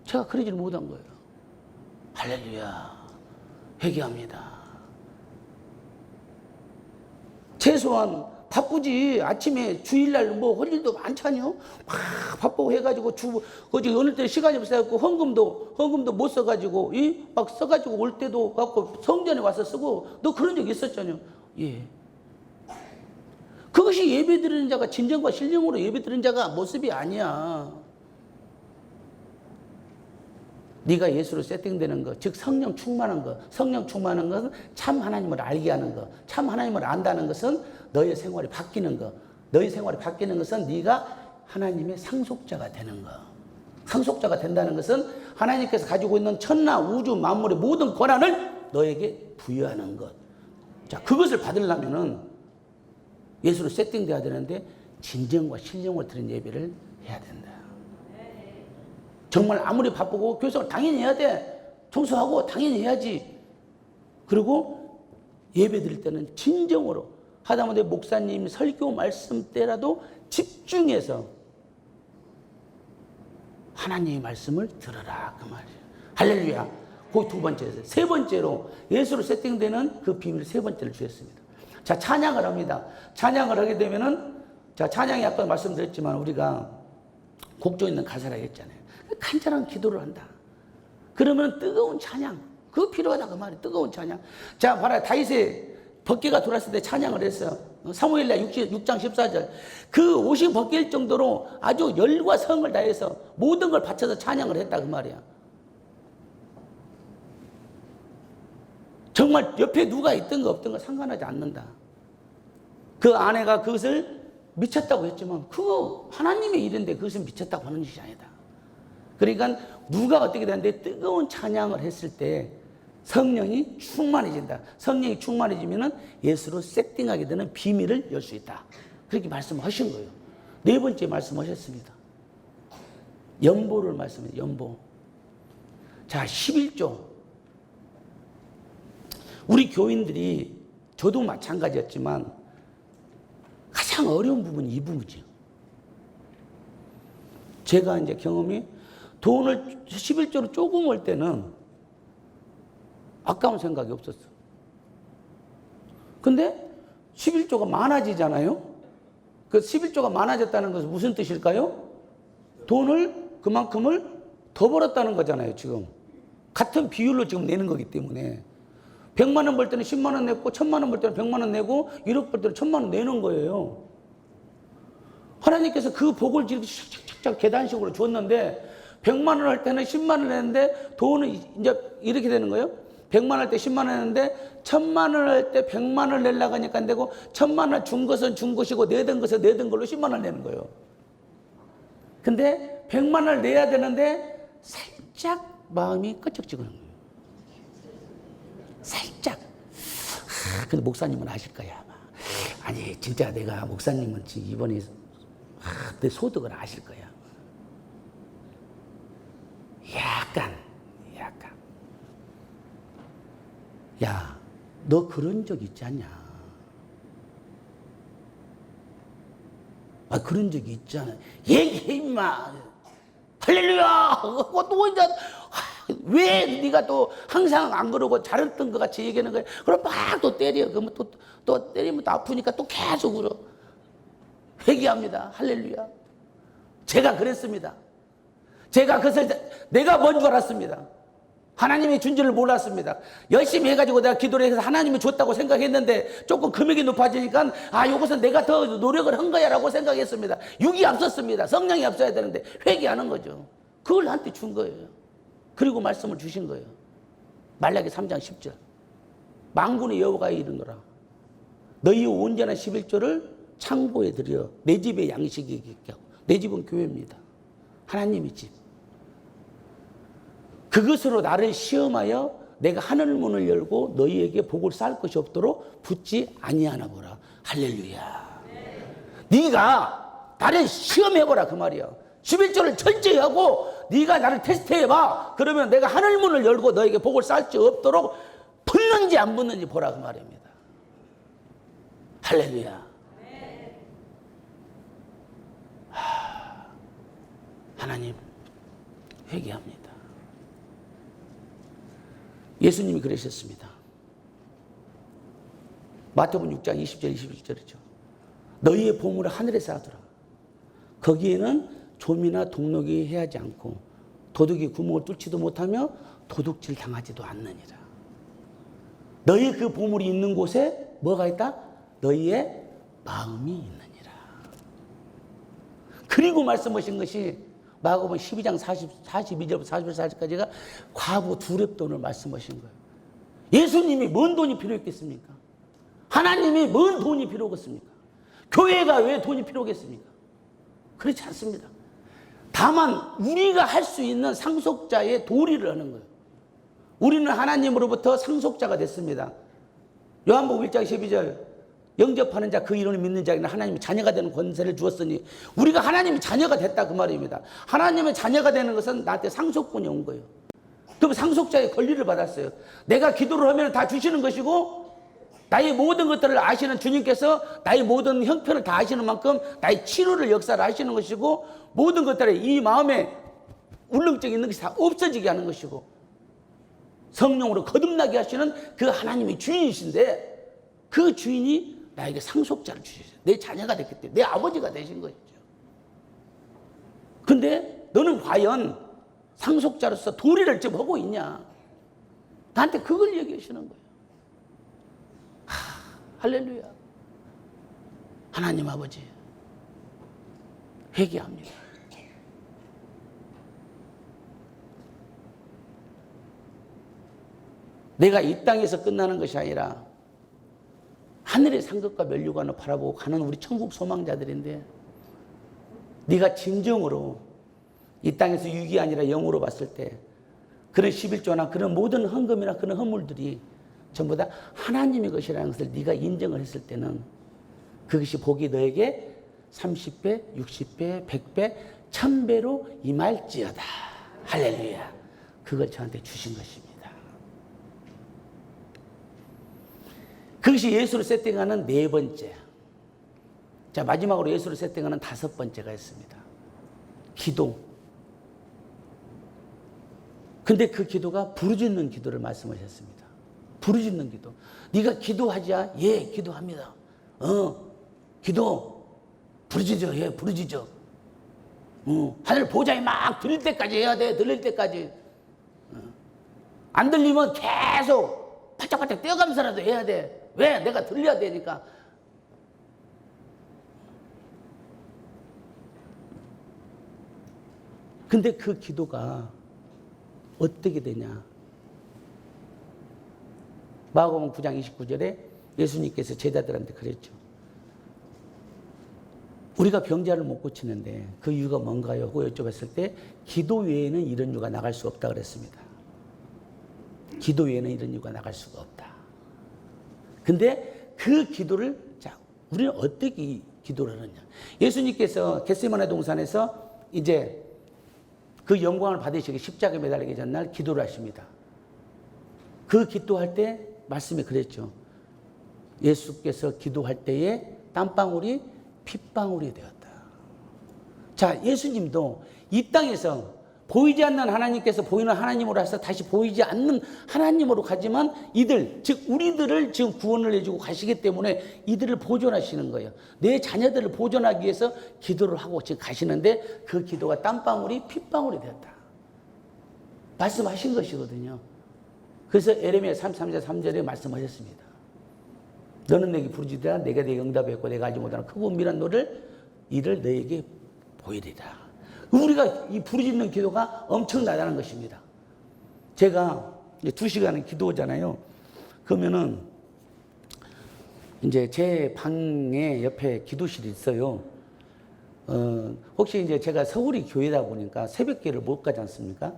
제가 그러지를 못한 거예요. 할렐루야. 회개합니다. 최소한 바쁘지. 아침에 주일날 뭐 할 일도 많잖요. 막 바쁘고 해가지고 어느 때 시간이 없어갖고 헌금도 못 써가지고 막 써가지고 올 때도 갖고 성전에 와서 쓰고 너 그런 적 있었잖아요. 예. 그것이 예배드리는 자가 진정과 신령으로 예배드리는 자가 모습이 아니야. 네가 예수로 세팅되는 것, 즉 성령 충만한 것. 성령 충만한 것은 참 하나님을 알게 하는 것. 참 하나님을 안다는 것은 너의 생활이 바뀌는 것. 너의 생활이 바뀌는 것은 네가 하나님의 상속자가 되는 것. 상속자가 된다는 것은 하나님께서 가지고 있는 천하 우주 만물의 모든 권한을 너에게 부여하는 것. 자, 그것을 받으려면은 예수로 세팅돼야 되는데 진정과 신령을 드린 예배를 해야 된다. 정말 아무리 바쁘고 교섭을 당연히 해야 돼. 청소하고 당연히 해야지. 그리고 예배 드릴 때는 진정으로 하다못해 목사님 설교 말씀 때라도 집중해서 하나님의 말씀을 들어라 그 말이에요. 할렐루야. 그 두 번째에서 세 번째로 예수로 세팅되는 그 비밀 세 번째를 주셨습니다. 자, 찬양을 합니다. 찬양을 하게 되면은 자, 찬양이 아까 말씀드렸지만 우리가 곡조 있는 가사라고 했잖아요. 간절한 기도를 한다. 그러면 뜨거운 찬양, 그거 필요하다 그 말이에요. 뜨거운 찬양. 자, 봐라. 다윗의 벗개가 돌았을 때 찬양을 했어요. 사무엘라 6장 14절. 그 옷이 벗길 정도로 아주 열과 성을 다해서 모든 걸 바쳐서 찬양을 했다 그 말이야. 정말 옆에 누가 있든 거 없든 거 상관하지 않는다. 그 아내가 그것을 미쳤다고 했지만 그거 하나님의 일인데 그것은 미쳤다고 하는 것이 아니다. 그러니까 누가 어떻게 되는데 뜨거운 찬양을 했을 때 성령이 충만해진다. 성령이 충만해지면 예수로 세팅하게 되는 비밀을 열 수 있다. 그렇게 말씀하신 거예요. 네 번째 말씀하셨습니다. 연보를 말씀해요. 연보. 자, 11조. 우리 교인들이 저도 마찬가지였지만 가장 어려운 부분이 이 부분이죠. 제가 이제 경험이 돈을 11조로 조금 올 때는 아까운 생각이 없었어. 근데 11조가 많아지잖아요. 그 11조가 많아졌다는 것은 무슨 뜻일까요? 돈을 그만큼을 더 벌었다는 거잖아요, 지금. 같은 비율로 지금 내는 거기 때문에. 100만 원 벌 때는 10만 원 냈고 1000만 원 벌 때는 100만 원 내고 1억 벌 때는 1000만 원 내는 거예요. 하나님께서 그 복을 이렇게 착착착 계단식으로 줬는데 100만 원 할 때는 10만 원 냈는데 돈은 이제 이렇게 되는 거예요. 100만 원 할 때 10만 원 냈는데 1000만 원 할 때 100만 원 내려고 하니까 안 되고 1000만 원 준 것은 준 것이고 내던 것은 내던 걸로 10만 원 내는 거예요. 근데 100만 원을 내야 되는데 살짝 마음이 끄적지근한 거예요. 살짝. 근데 목사님은 아실 거야 아마. 아니 진짜 내가 목사님은 이번에 내 소득을 아실 거야. 약간. 야, 너 그런 적 있지 않냐? 아, 그런 적이 있잖아. 얘기해, 임마. 할렐루야! 또 이제, 왜 네가 또 항상 안 그러고 잘했던 것 같이 얘기하는 거야? 그럼 막 또 때려. 그러면 또 때리면 또 아프니까 또 계속 울어. 회개합니다. 할렐루야. 제가 그랬습니다. 제가 그것을 내가 뭔 줄 알았습니다. 하나님이 준 줄을 몰랐습니다. 열심히 해가지고 내가 기도를 해서 하나님이 줬다고 생각했는데 조금 금액이 높아지니까 이것은 내가 더 노력을 한 거야 라고 생각했습니다. 육이 앞섰습니다. 성령이 앞서야 되는데 회개하는 거죠. 그걸 나한테 준 거예요. 그리고 말씀을 주신 거예요. 말라기 3장 10절. 만군의 여호와가 이르노라. 너희 온전한 11조를 창고에 들여 내 집에 양식이 있게 하고. 내 집은 교회입니다. 하나님의 집. 그것으로 나를 시험하여 내가 하늘 문을 열고 너희에게 복을 쌓을 것이 없도록 붙지 아니하나 보라. 할렐루야. 네가 나를 시험해보라 그 말이야. 11조를 철저히 하고 네가 나를 테스트해봐. 그러면 내가 하늘 문을 열고 너에게 복을 쌓을 수 없도록 붙는지 안 붙는지 보라 그 말입니다. 할렐루야. 하나님 회개합니다. 예수님이 그러셨습니다. 마태복음 6장 20절 21절이죠. 너희의 보물을 하늘에 쌓아두라. 거기에는 좀이나 동록이 해하지 않고 도둑이 구멍을 뚫지도 못하며 도둑질 당하지도 않느니라. 너희 그 보물이 있는 곳에 뭐가 있다? 너희의 마음이 있느니라. 그리고 말씀하신 것이 마가복음 12장 42절부터 44절까지가 과부 두렙돈을 말씀하신 거예요. 예수님이 뭔 돈이 필요했겠습니까? 하나님이 뭔 돈이 필요했겠습니까? 교회가 왜 돈이 필요했겠습니까? 그렇지 않습니다. 다만 우리가 할 수 있는 상속자의 도리를 하는 거예요. 우리는 하나님으로부터 상속자가 됐습니다. 요한복음 1장 12절 영접하는 자 그 이름을 믿는 자에게는 하나님이 자녀가 되는 권세를 주었으니 우리가 하나님의 자녀가 됐다 그 말입니다. 하나님의 자녀가 되는 것은 나한테 상속권이 온 거예요. 그럼 상속자의 권리를 받았어요. 내가 기도를 하면 다 주시는 것이고 나의 모든 것들을 아시는 주님께서 나의 모든 형편을 다 아시는 만큼 나의 치료를 역사를 하시는 것이고 모든 것들을 이 마음에 울렁증이 있는 것이 다 없어지게 하는 것이고 성령으로 거듭나게 하시는 그 하나님의 주인이신데 그 주인이 나에게 상속자를 주셨어요. 내 자녀가 됐기 때문에 내 아버지가 되신 것이죠. 근데 너는 과연 상속자로서 도리를 좀 하고 있냐? 나한테 그걸 얘기하시는 거예요. 할렐루야. 하나님 아버지 회개합니다. 내가 이 땅에서 끝나는 것이 아니라 하늘의 상급과 면류관을 바라보고 가는 우리 천국 소망자들인데 네가 진정으로 이 땅에서 육이 아니라 영으로 봤을 때 그런 11조나 그런 모든 헌금이나 그런 헌물들이 전부 다 하나님의 것이라는 것을 네가 인정을 했을 때는 그것이 복이 너에게 30배, 60배, 100배, 1000배로 임할지어다. 할렐루야. 그걸 저한테 주신 것입니다. 그것이 예수를 세팅하는 네 번째. 자, 마지막으로 예수를 세팅하는 다섯 번째가 있습니다. 기도. 근데 그 기도가 부르짖는 기도를 말씀하셨습니다. 부르짖는 기도. 네가 기도하자. 예, 기도합니다. 기도. 부르짖어. 예, 부르짖어. 하늘 보좌에 막 들릴 때까지 해야 돼. 들릴 때까지. 안 들리면 계속 바짝바짝 뛰어가면서라도 해야 돼. 왜? 내가 들려야 되니까. 근데 그 기도가 어떻게 되냐? 마가복음 9장 29절에 예수님께서 제자들한테 그랬죠. 우리가 병자를 못 고치는데 그 이유가 뭔가요? 하고 여쭤봤을 때 기도 외에는 이런 이유가 나갈 수 없다 그랬습니다. 기도 외에는 이런 이유가 나갈 수가 없다. 근데 그 기도를 자, 우리는 어떻게 기도를 하느냐? 예수님께서 겟세마네 동산에서 이제 그 영광을 받으시기 십자가에 매달리기 전날 기도를 하십니다. 그 기도할 때 말씀이 그랬죠. 예수께서 기도할 때에 땀방울이 핏방울이 되었다. 자, 예수님도 이 땅에서 보이지 않는 하나님께서 보이는 하나님으로 해서 다시 보이지 않는 하나님으로 가지만 이들, 즉 우리들을 지금 구원을 해주고 가시기 때문에 이들을 보존하시는 거예요. 내 자녀들을 보존하기 위해서 기도를 하고 지금 가시는데 그 기도가 땀방울이 핏방울이 되었다. 말씀하신 것이거든요. 그래서 에레미야 33장 3절에 말씀하셨습니다. 너는 내게 부르짖으라 내가 내게 응답했고 내가 알지 못하는 크고 은밀한 노를 이를 너에게 보이리라. 우리가 이 부르짖는 기도가 엄청나다는 것입니다. 제가 이제 2시간을 기도하잖아요. 그러면은 이제 제 방에 옆에 기도실이 있어요. 혹시 이제 제가 서울이 교회다 보니까 새벽기를 못 가지 않습니까?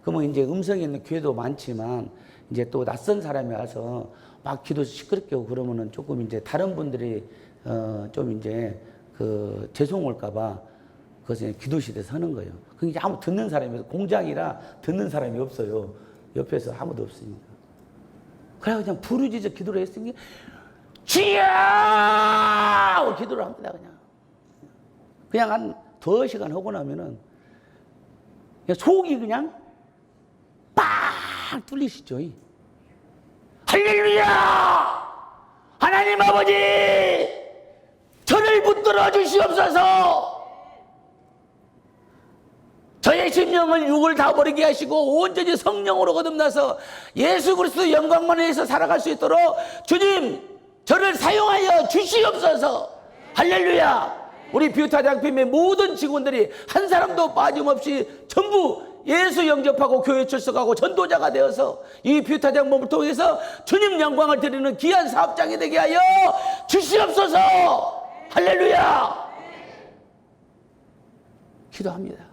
그러면 이제 음성에 있는 교회도 많지만 이제 또 낯선 사람이 와서 막 기도 시끄럽게 하고 그러면은 조금 이제 다른 분들이 좀 이제 그 죄송할까봐 그것을 기도실에서 하는 거예요. 그게 아무 듣는 사람이 없어요. 공장이라 듣는 사람이 없어요. 옆에서 아무도 없으니까. 그래 그냥 부르짖어 기도를 했으니 주여! 하고 기도를 합니다. 그냥 한 2시간 하고 나면은 그냥 속이 그냥 빵 뚫리시죠. 할렐루야! 하나님 아버지! 저를 붙들어 주시옵소서! 저의 심령을 육을 다 버리게 하시고 온전히 성령으로 거듭나서 예수 그리스도 영광만 위해서 살아갈 수 있도록 주님 저를 사용하여 주시옵소서. 할렐루야. 우리 뷰타장팀의 모든 직원들이 한 사람도 빠짐없이 전부 예수 영접하고 교회 출석하고 전도자가 되어서 이 뷰타장 몸을 통해서 주님 영광을 드리는 귀한 사업장이 되게 하여 주시옵소서. 할렐루야. 기도합니다.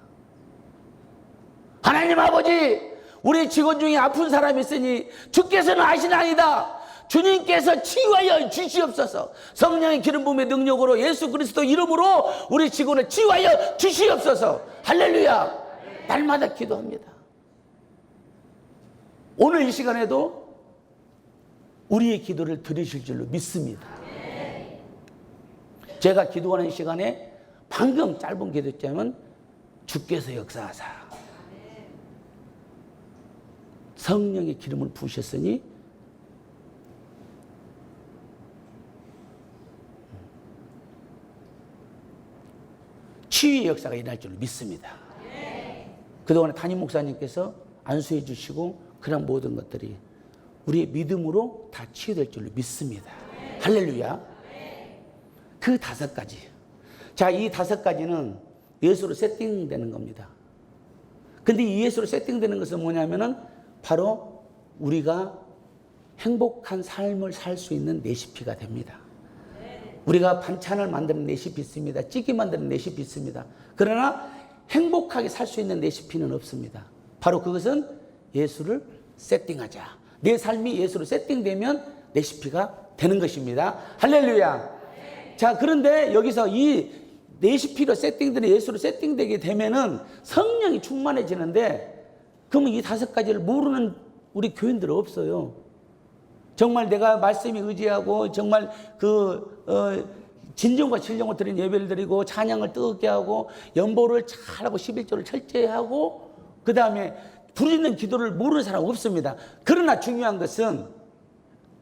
하나님 아버지, 우리 직원 중에 아픈 사람이 있으니 주께서는 아시나이다. 주님께서 치유하여 주시옵소서. 성령의 기름 부음의 능력으로 예수 그리스도 이름으로 우리 직원을 치유하여 주시옵소서. 할렐루야. 날마다 기도합니다. 오늘 이 시간에도 우리의 기도를 들으실 줄로 믿습니다. 제가 기도하는 시간에 방금 짧은 기도했자면 주께서 역사하사 성령의 기름을 부으셨으니 치유의 역사가 일어날 줄 믿습니다. 그동안에 담임 목사님께서 안수해 주시고 그런 모든 것들이 우리의 믿음으로 다 치유될 줄로 믿습니다. 할렐루야. 그 5가지. 자, 이 5가지는 예수로 세팅되는 겁니다. 근데 이 예수로 세팅되는 것은 뭐냐면은 바로 우리가 행복한 삶을 살 수 있는 레시피가 됩니다. 우리가 반찬을 만드는 레시피 있습니다. 찌개 만드는 레시피 있습니다. 그러나 행복하게 살 수 있는 레시피는 없습니다. 바로 그것은 예수를 세팅하자. 내 삶이 예수로 세팅되면 레시피가 되는 것입니다. 할렐루야. 자, 그런데 여기서 이 레시피로 세팅되는 예수로 세팅되게 되면은 성령이 충만해지는데 그러면 이 5가지를 모르는 우리 교인들은 없어요. 정말 내가 말씀에 의지하고 정말 진정과 진정을 드린 예배를 드리고 찬양을 뜨겁게 하고 연보를 잘하고 11조를 철저히 하고 그 다음에 부르짖는 기도를 모르는 사람 없습니다. 그러나 중요한 것은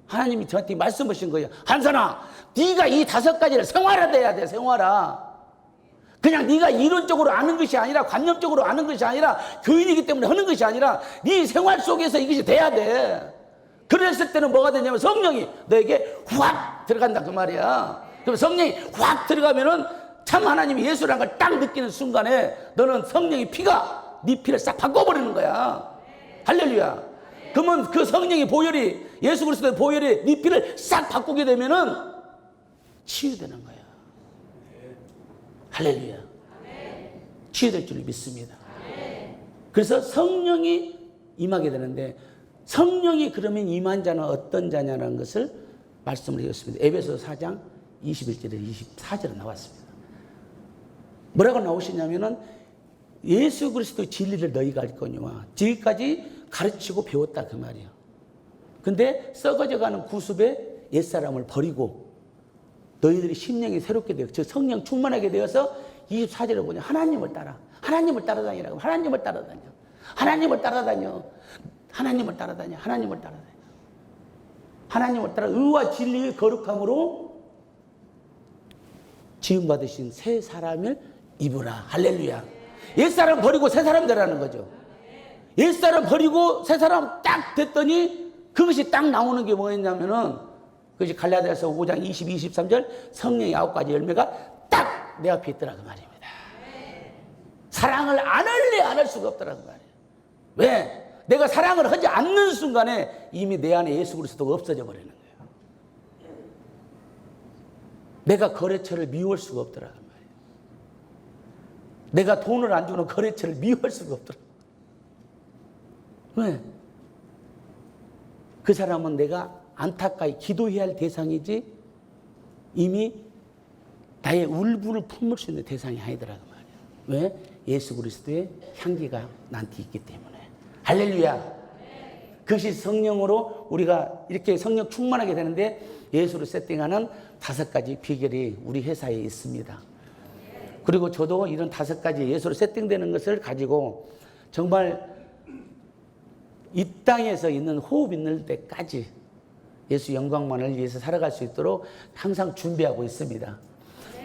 하나님이 저한테 말씀하신 거예요. 한선아, 네가 이 5가지를 생활화돼야 돼. 생활화. 그냥 네가 이론적으로 아는 것이 아니라 관념적으로 아는 것이 아니라 교인이기 때문에 하는 것이 아니라 네 생활 속에서 이것이 돼야 돼. 그랬을 때는 뭐가 되냐면 성령이 너에게 확 들어간다 그 말이야. 그럼 성령이 확 들어가면은 참 하나님이 예수라는 걸 딱 느끼는 순간에 너는 성령의 피가 네 피를 싹 바꿔버리는 거야. 할렐루야. 그러면 그 성령의 보혈이 예수 그리스도의 보혈이 네 피를 싹 바꾸게 되면은 치유되는 거야. 할렐루야. 치유될 줄 믿습니다. 그래서 성령이 임하게 되는데 성령이 그러면 임한 자는 어떤 자냐는 것을 말씀을 드렸습니다. 에베소서 4장 21절에 24절에 나왔습니다. 뭐라고 나오시냐면은 예수 그리스도의 진리를 너희가 알 거니와 지금까지 가르치고 배웠다 그 말이에요. 근데 썩어져가는 구습의 옛사람을 버리고 너희들이 심령이 새롭게 되어 즉 성령 충만하게 되어서 24절에 보니 하나님을 따라 하나님을 따라다니라고. 하나님을 따라다녀. 하나님을 따라다녀. 하나님을 따라다녀. 하나님을 따라다녀. 하나님을 따라 의와 진리의 거룩함으로 지음받으신 새 사람을 입으라. 할렐루야. 옛사람 버리고 새 사람 되라는 거죠. 옛사람 버리고 새 사람 딱 됐더니 그것이 딱 나오는 게 뭐였냐면은 그것이 갈라디아서 5장 20, 23절 성령의 9가지 열매가 딱 내 앞에 있더라고 말입니다. 사랑을 안 할래 안 할 수가 없더라고 말이에요. 왜? 내가 사랑을 하지 않는 순간에 이미 내 안에 예수 그리스도가 없어져 버리는 거예요. 내가 거래처를 미워할 수가 없더라고 말이에요. 내가 돈을 안 주는 거래처를 미워할 수가 없더라고. 왜? 그 사람은 내가 안타까이 기도해야 할 대상이지 이미 나의 울분을 품을 수 있는 대상이 아니더라고 말이야. 왜? 예수 그리스도의 향기가 나한테 있기 때문에. 할렐루야. 그것이 성령으로 우리가 이렇게 성령 충만하게 되는데 예수를 세팅하는 5가지 비결이 우리 회사에 있습니다. 그리고 저도 이런 5가지 예수로 세팅되는 것을 가지고 정말 이 땅에서 있는 호흡 있는 때까지 예수 영광만을 위해서 살아갈 수 있도록 항상 준비하고 있습니다.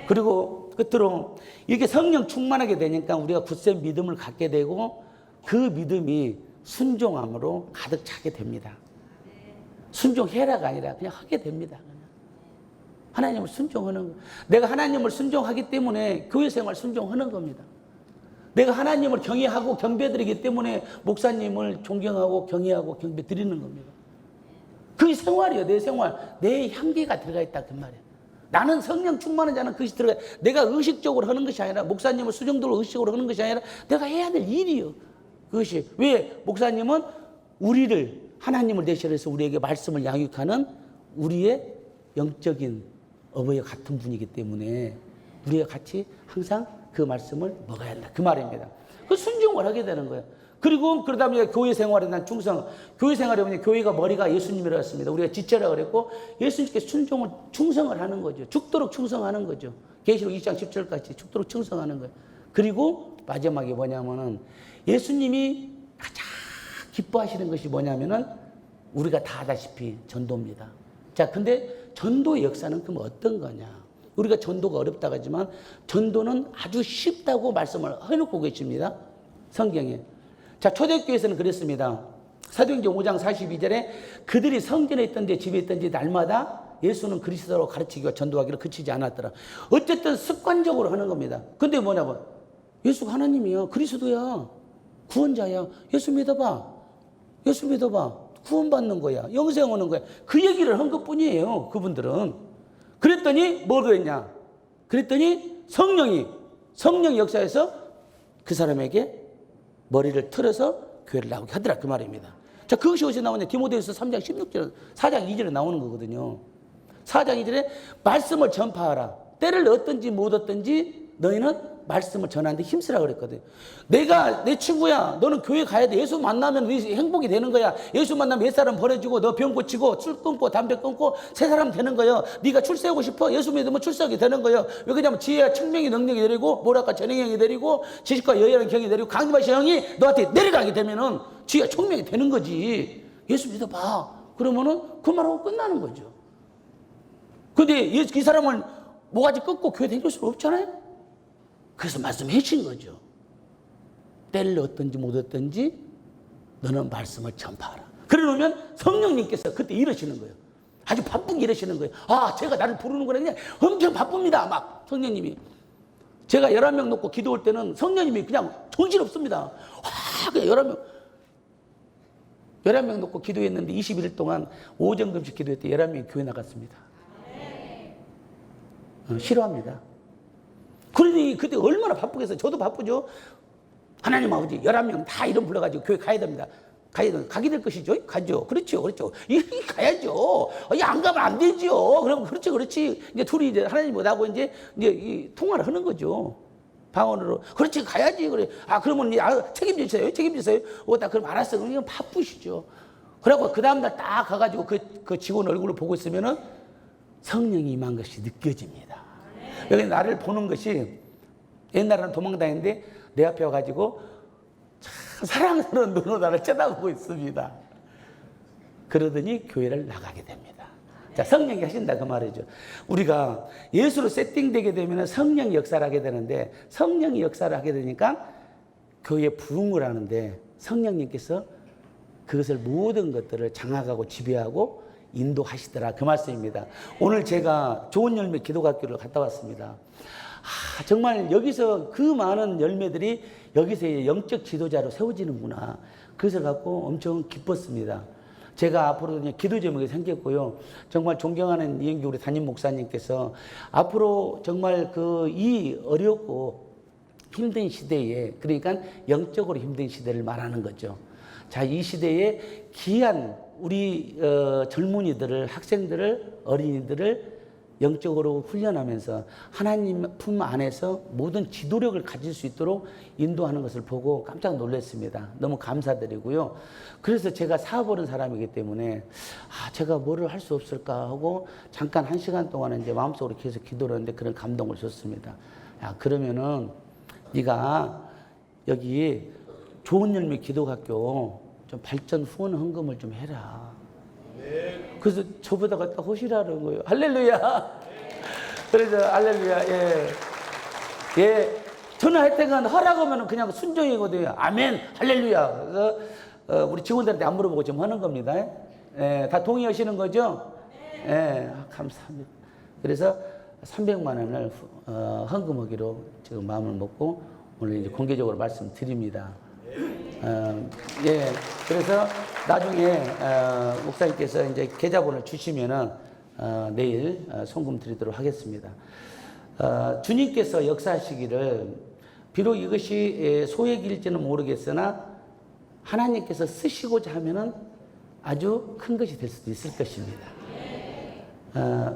그리고 끝으로 이렇게 성령 충만하게 되니까 우리가 굳센 믿음을 갖게 되고 그 믿음이 순종함으로 가득 차게 됩니다. 순종해라가 아니라 그냥 하게 됩니다. 하나님을 순종하는 거. 내가 하나님을 순종하기 때문에 교회 생활 순종하는 겁니다. 내가 하나님을 경외하고 경배드리기 때문에 목사님을 존경하고 경외하고 경배드리는 겁니다. 그게 생활이에요. 내 생활. 내 향기가 들어가 있다 그 말이에요. 나는 성령 충만한 자는 그것이 들어가. 내가 의식적으로 하는 것이 아니라 목사님을 수정도로 의식적으로 하는 것이 아니라 내가 해야 될 일이요. 그것이. 왜? 목사님은 우리를 하나님을 대신해서 우리에게 말씀을 양육하는 우리의 영적인 어버이와 같은 분이기 때문에 우리가 같이 항상 그 말씀을 먹어야 한다. 그 말입니다. 그 순종을 하게 되는 거예요. 그리고 그러다 보니 교회 생활에 난 충성. 교회 생활에 보니 교회가 머리가 예수님이라고 했습니다. 우리가 지체라고 그랬고 예수님께 충성을 하는 거죠. 죽도록 충성하는 거죠. 계시록 2장 10절까지 죽도록 충성하는 거예요. 그리고 마지막에 뭐냐면은 예수님이 가장 기뻐하시는 것이 뭐냐면은 우리가 다 아다시피 전도입니다. 자, 근데 전도의 역사는 그럼 어떤 거냐? 우리가 전도가 어렵다고 하지만 전도는 아주 쉽다고 말씀을 해놓고 계십니다. 성경에. 자, 초대교회에서는 그랬습니다. 사도행전 5장 42절에 그들이 성전에 있던지 집에 있던지 날마다 예수는 그리스도로 가르치기와 전도하기를 그치지 않았더라. 어쨌든 습관적으로 하는 겁니다. 근데 뭐냐면 예수가 하나님이야. 그리스도야. 구원자야. 예수 믿어봐. 예수 믿어봐. 구원받는 거야. 영생 오는 거야. 그 얘기를 한 것뿐이에요. 그분들은. 그랬더니 뭘 그랬냐? 그랬더니 성령 역사에서 그 사람에게 머리를 틀어서 교회를 나오게 하더라. 그 말입니다. 자, 그것이 어디서 나오냐? 디모데후서 3장 16절, 4장 2절에 나오는 거거든요. 4장 2절에 말씀을 전파하라. 때를 얻든지 못 얻든지 너희는 말씀을 전하는데 힘쓰라 그랬거든. 내가 내 친구야. 너는 교회 가야 돼. 예수 만나면 네 행복이 되는 거야. 예수 만나면 옛사람 버려지고 너 병 고치고 술 끊고 담배 끊고 새 사람 되는 거야. 네가 출세하고 싶어. 예수 믿으면 출세하게 되는 거야. 왜 그러냐면 지혜와 청명이 능력이 내리고 모략과 전행형이 내리고 지식과 여유와 경이 내리고 강림하신 형이 너한테 내려가게 되면은 지혜와 청명이 되는 거지. 예수 믿어봐. 그러면은 그 말하고 끝나는 거죠. 근데 이 사람을 뭐가지 끊고 교회 다닐 수는 없잖아요. 그래서 말씀해 주신 거죠. 때를 얻든지 못 얻든지 너는 말씀을 전파하라. 그래 놓으면 성령님께서 그때 이러시는 거예요. 아주 바쁘게 이러시는 거예요. 아, 제가 나를 부르는구나. 그냥 엄청 바쁩니다. 막 성령님이. 제가 11명 놓고 기도할 때는 성령님이 그냥 정신없습니다. 와, 그냥 11명 놓고 기도했는데 21일 동안 오전금식 기도할 때 11명이 교회 나갔습니다. 싫어합니다. 그러니 그때 얼마나 바쁘겠어요. 저도 바쁘죠. 하나님 아버지 11명 다 이름 불러가지고 교회 가야 됩니다. 가게 될 것이죠. 가죠. 그렇죠. 가야죠. 안 가면 안 되죠. 그럼 그렇지. 이제 둘이 이제 하나님 나하고 이제 이 통화를 하는 거죠. 방언으로. 그렇지, 가야지. 그래. 아, 그러면 책임지세요. 딱 그럼 알았어. 그럼 이건 바쁘시죠. 그래갖고 그 다음날 딱 가가지고 그 직원 얼굴을 보고 있으면은 성령이 임한 것이 느껴집니다. 여기 나를 보는 것이 옛날에는 도망다녔는데 내 앞에 와가지고 참 사랑스러운 눈으로 나를 쳐다보고 있습니다. 그러더니 교회를 나가게 됩니다. 자, 성령이 하신다 그 말이죠. 우리가 예수로 세팅되게 되면 성령이 역사를 하게 되는데, 성령이 역사를 하게 되니까 교회에 부흥을 하는데 성령님께서 그것을 모든 것들을 장악하고 지배하고 인도하시더라 그 말씀입니다. 오늘 제가 좋은 열매 기도학교를 갔다 왔습니다. 정말 여기서 그 많은 열매들이 여기서 영적 지도자로 세워지는구나. 그것을 갖고 엄청 기뻤습니다. 제가 앞으로 기도 제목이 생겼고요. 정말 존경하는 이영규 우리 담임 목사님께서 앞으로 정말 이 어렵고 힘든 시대에, 그러니까 영적으로 힘든 시대를 말하는 거죠. 자, 이 시대에 귀한 우리 젊은이들을, 학생들을, 어린이들을 영적으로 훈련하면서 하나님 품 안에서 모든 지도력을 가질 수 있도록 인도하는 것을 보고 깜짝 놀랐습니다. 너무 감사드리고요. 그래서 제가 사업하는 사람이기 때문에 제가 뭐를 할 수 없을까 하고 잠깐 1시간 동안은 이제 마음속으로 계속 기도를 했는데 그런 감동을 줬습니다. 야, 그러면은 네가 여기 좋은 열매 기도학교 좀 발전 후원 헌금을 좀 해라. 그래서 저보다가 딱 호시라는 거예요. 할렐루야. 그래서 할렐루야. 예. 예. 저는 하여튼간 하라고 하면 그냥 순종이거든요. 아멘. 할렐루야. 그래서 우리 직원들한테 안 물어보고 지금 하는 겁니다. 예. 다 동의하시는 거죠? 예. 감사합니다. 그래서 300만 원을 헌금하기로 지금 마음을 먹고 오늘 이제 공개적으로 말씀드립니다. 예. 그래서 나중에 목사님께서 이제 계좌번호를 주시면은 내일 송금 드리도록 하겠습니다. 주님께서 역사하시기를 비록 이것이 소액일지는 모르겠으나 하나님께서 쓰시고자 하면은 아주 큰 것이 될 수도 있을 것입니다.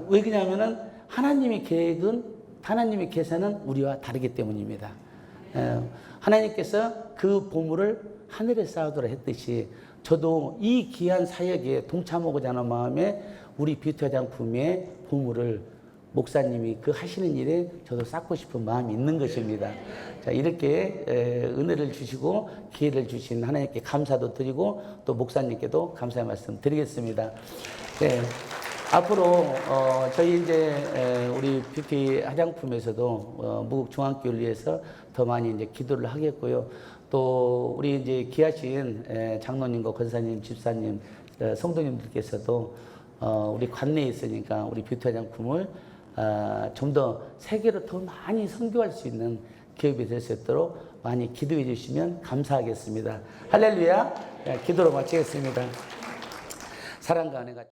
왜 그러냐면은 하나님의 계획은, 하나님의 계산은 우리와 다르기 때문입니다. 하나님께서 그 보물을 하늘에 쌓아두라 했듯이 저도 이 귀한 사역에 동참하고자 하는 마음에 우리 뷰티 화장품의 보물을 목사님이 그 하시는 일에 저도 쌓고 싶은 마음이 있는 것입니다. 자, 이렇게 은혜를 주시고 기회를 주신 하나님께 감사도 드리고 또 목사님께도 감사의 말씀 드리겠습니다. 네. 앞으로 저희 이제 우리 뷰티 화장품에서도 무국 중앙교회를 위해서 더 많이 이제 기도를 하겠고요. 또 우리 이제 귀하신 장로님과 권사님, 집사님, 성도님들께서도 우리 관내에 있으니까 우리 뷰티 화장품을 좀 더 세계로 더 많이 선교할 수 있는 기업이 될 수 있도록 많이 기도해 주시면 감사하겠습니다. 할렐루야. 기도로 마치겠습니다. 사랑과 은혜가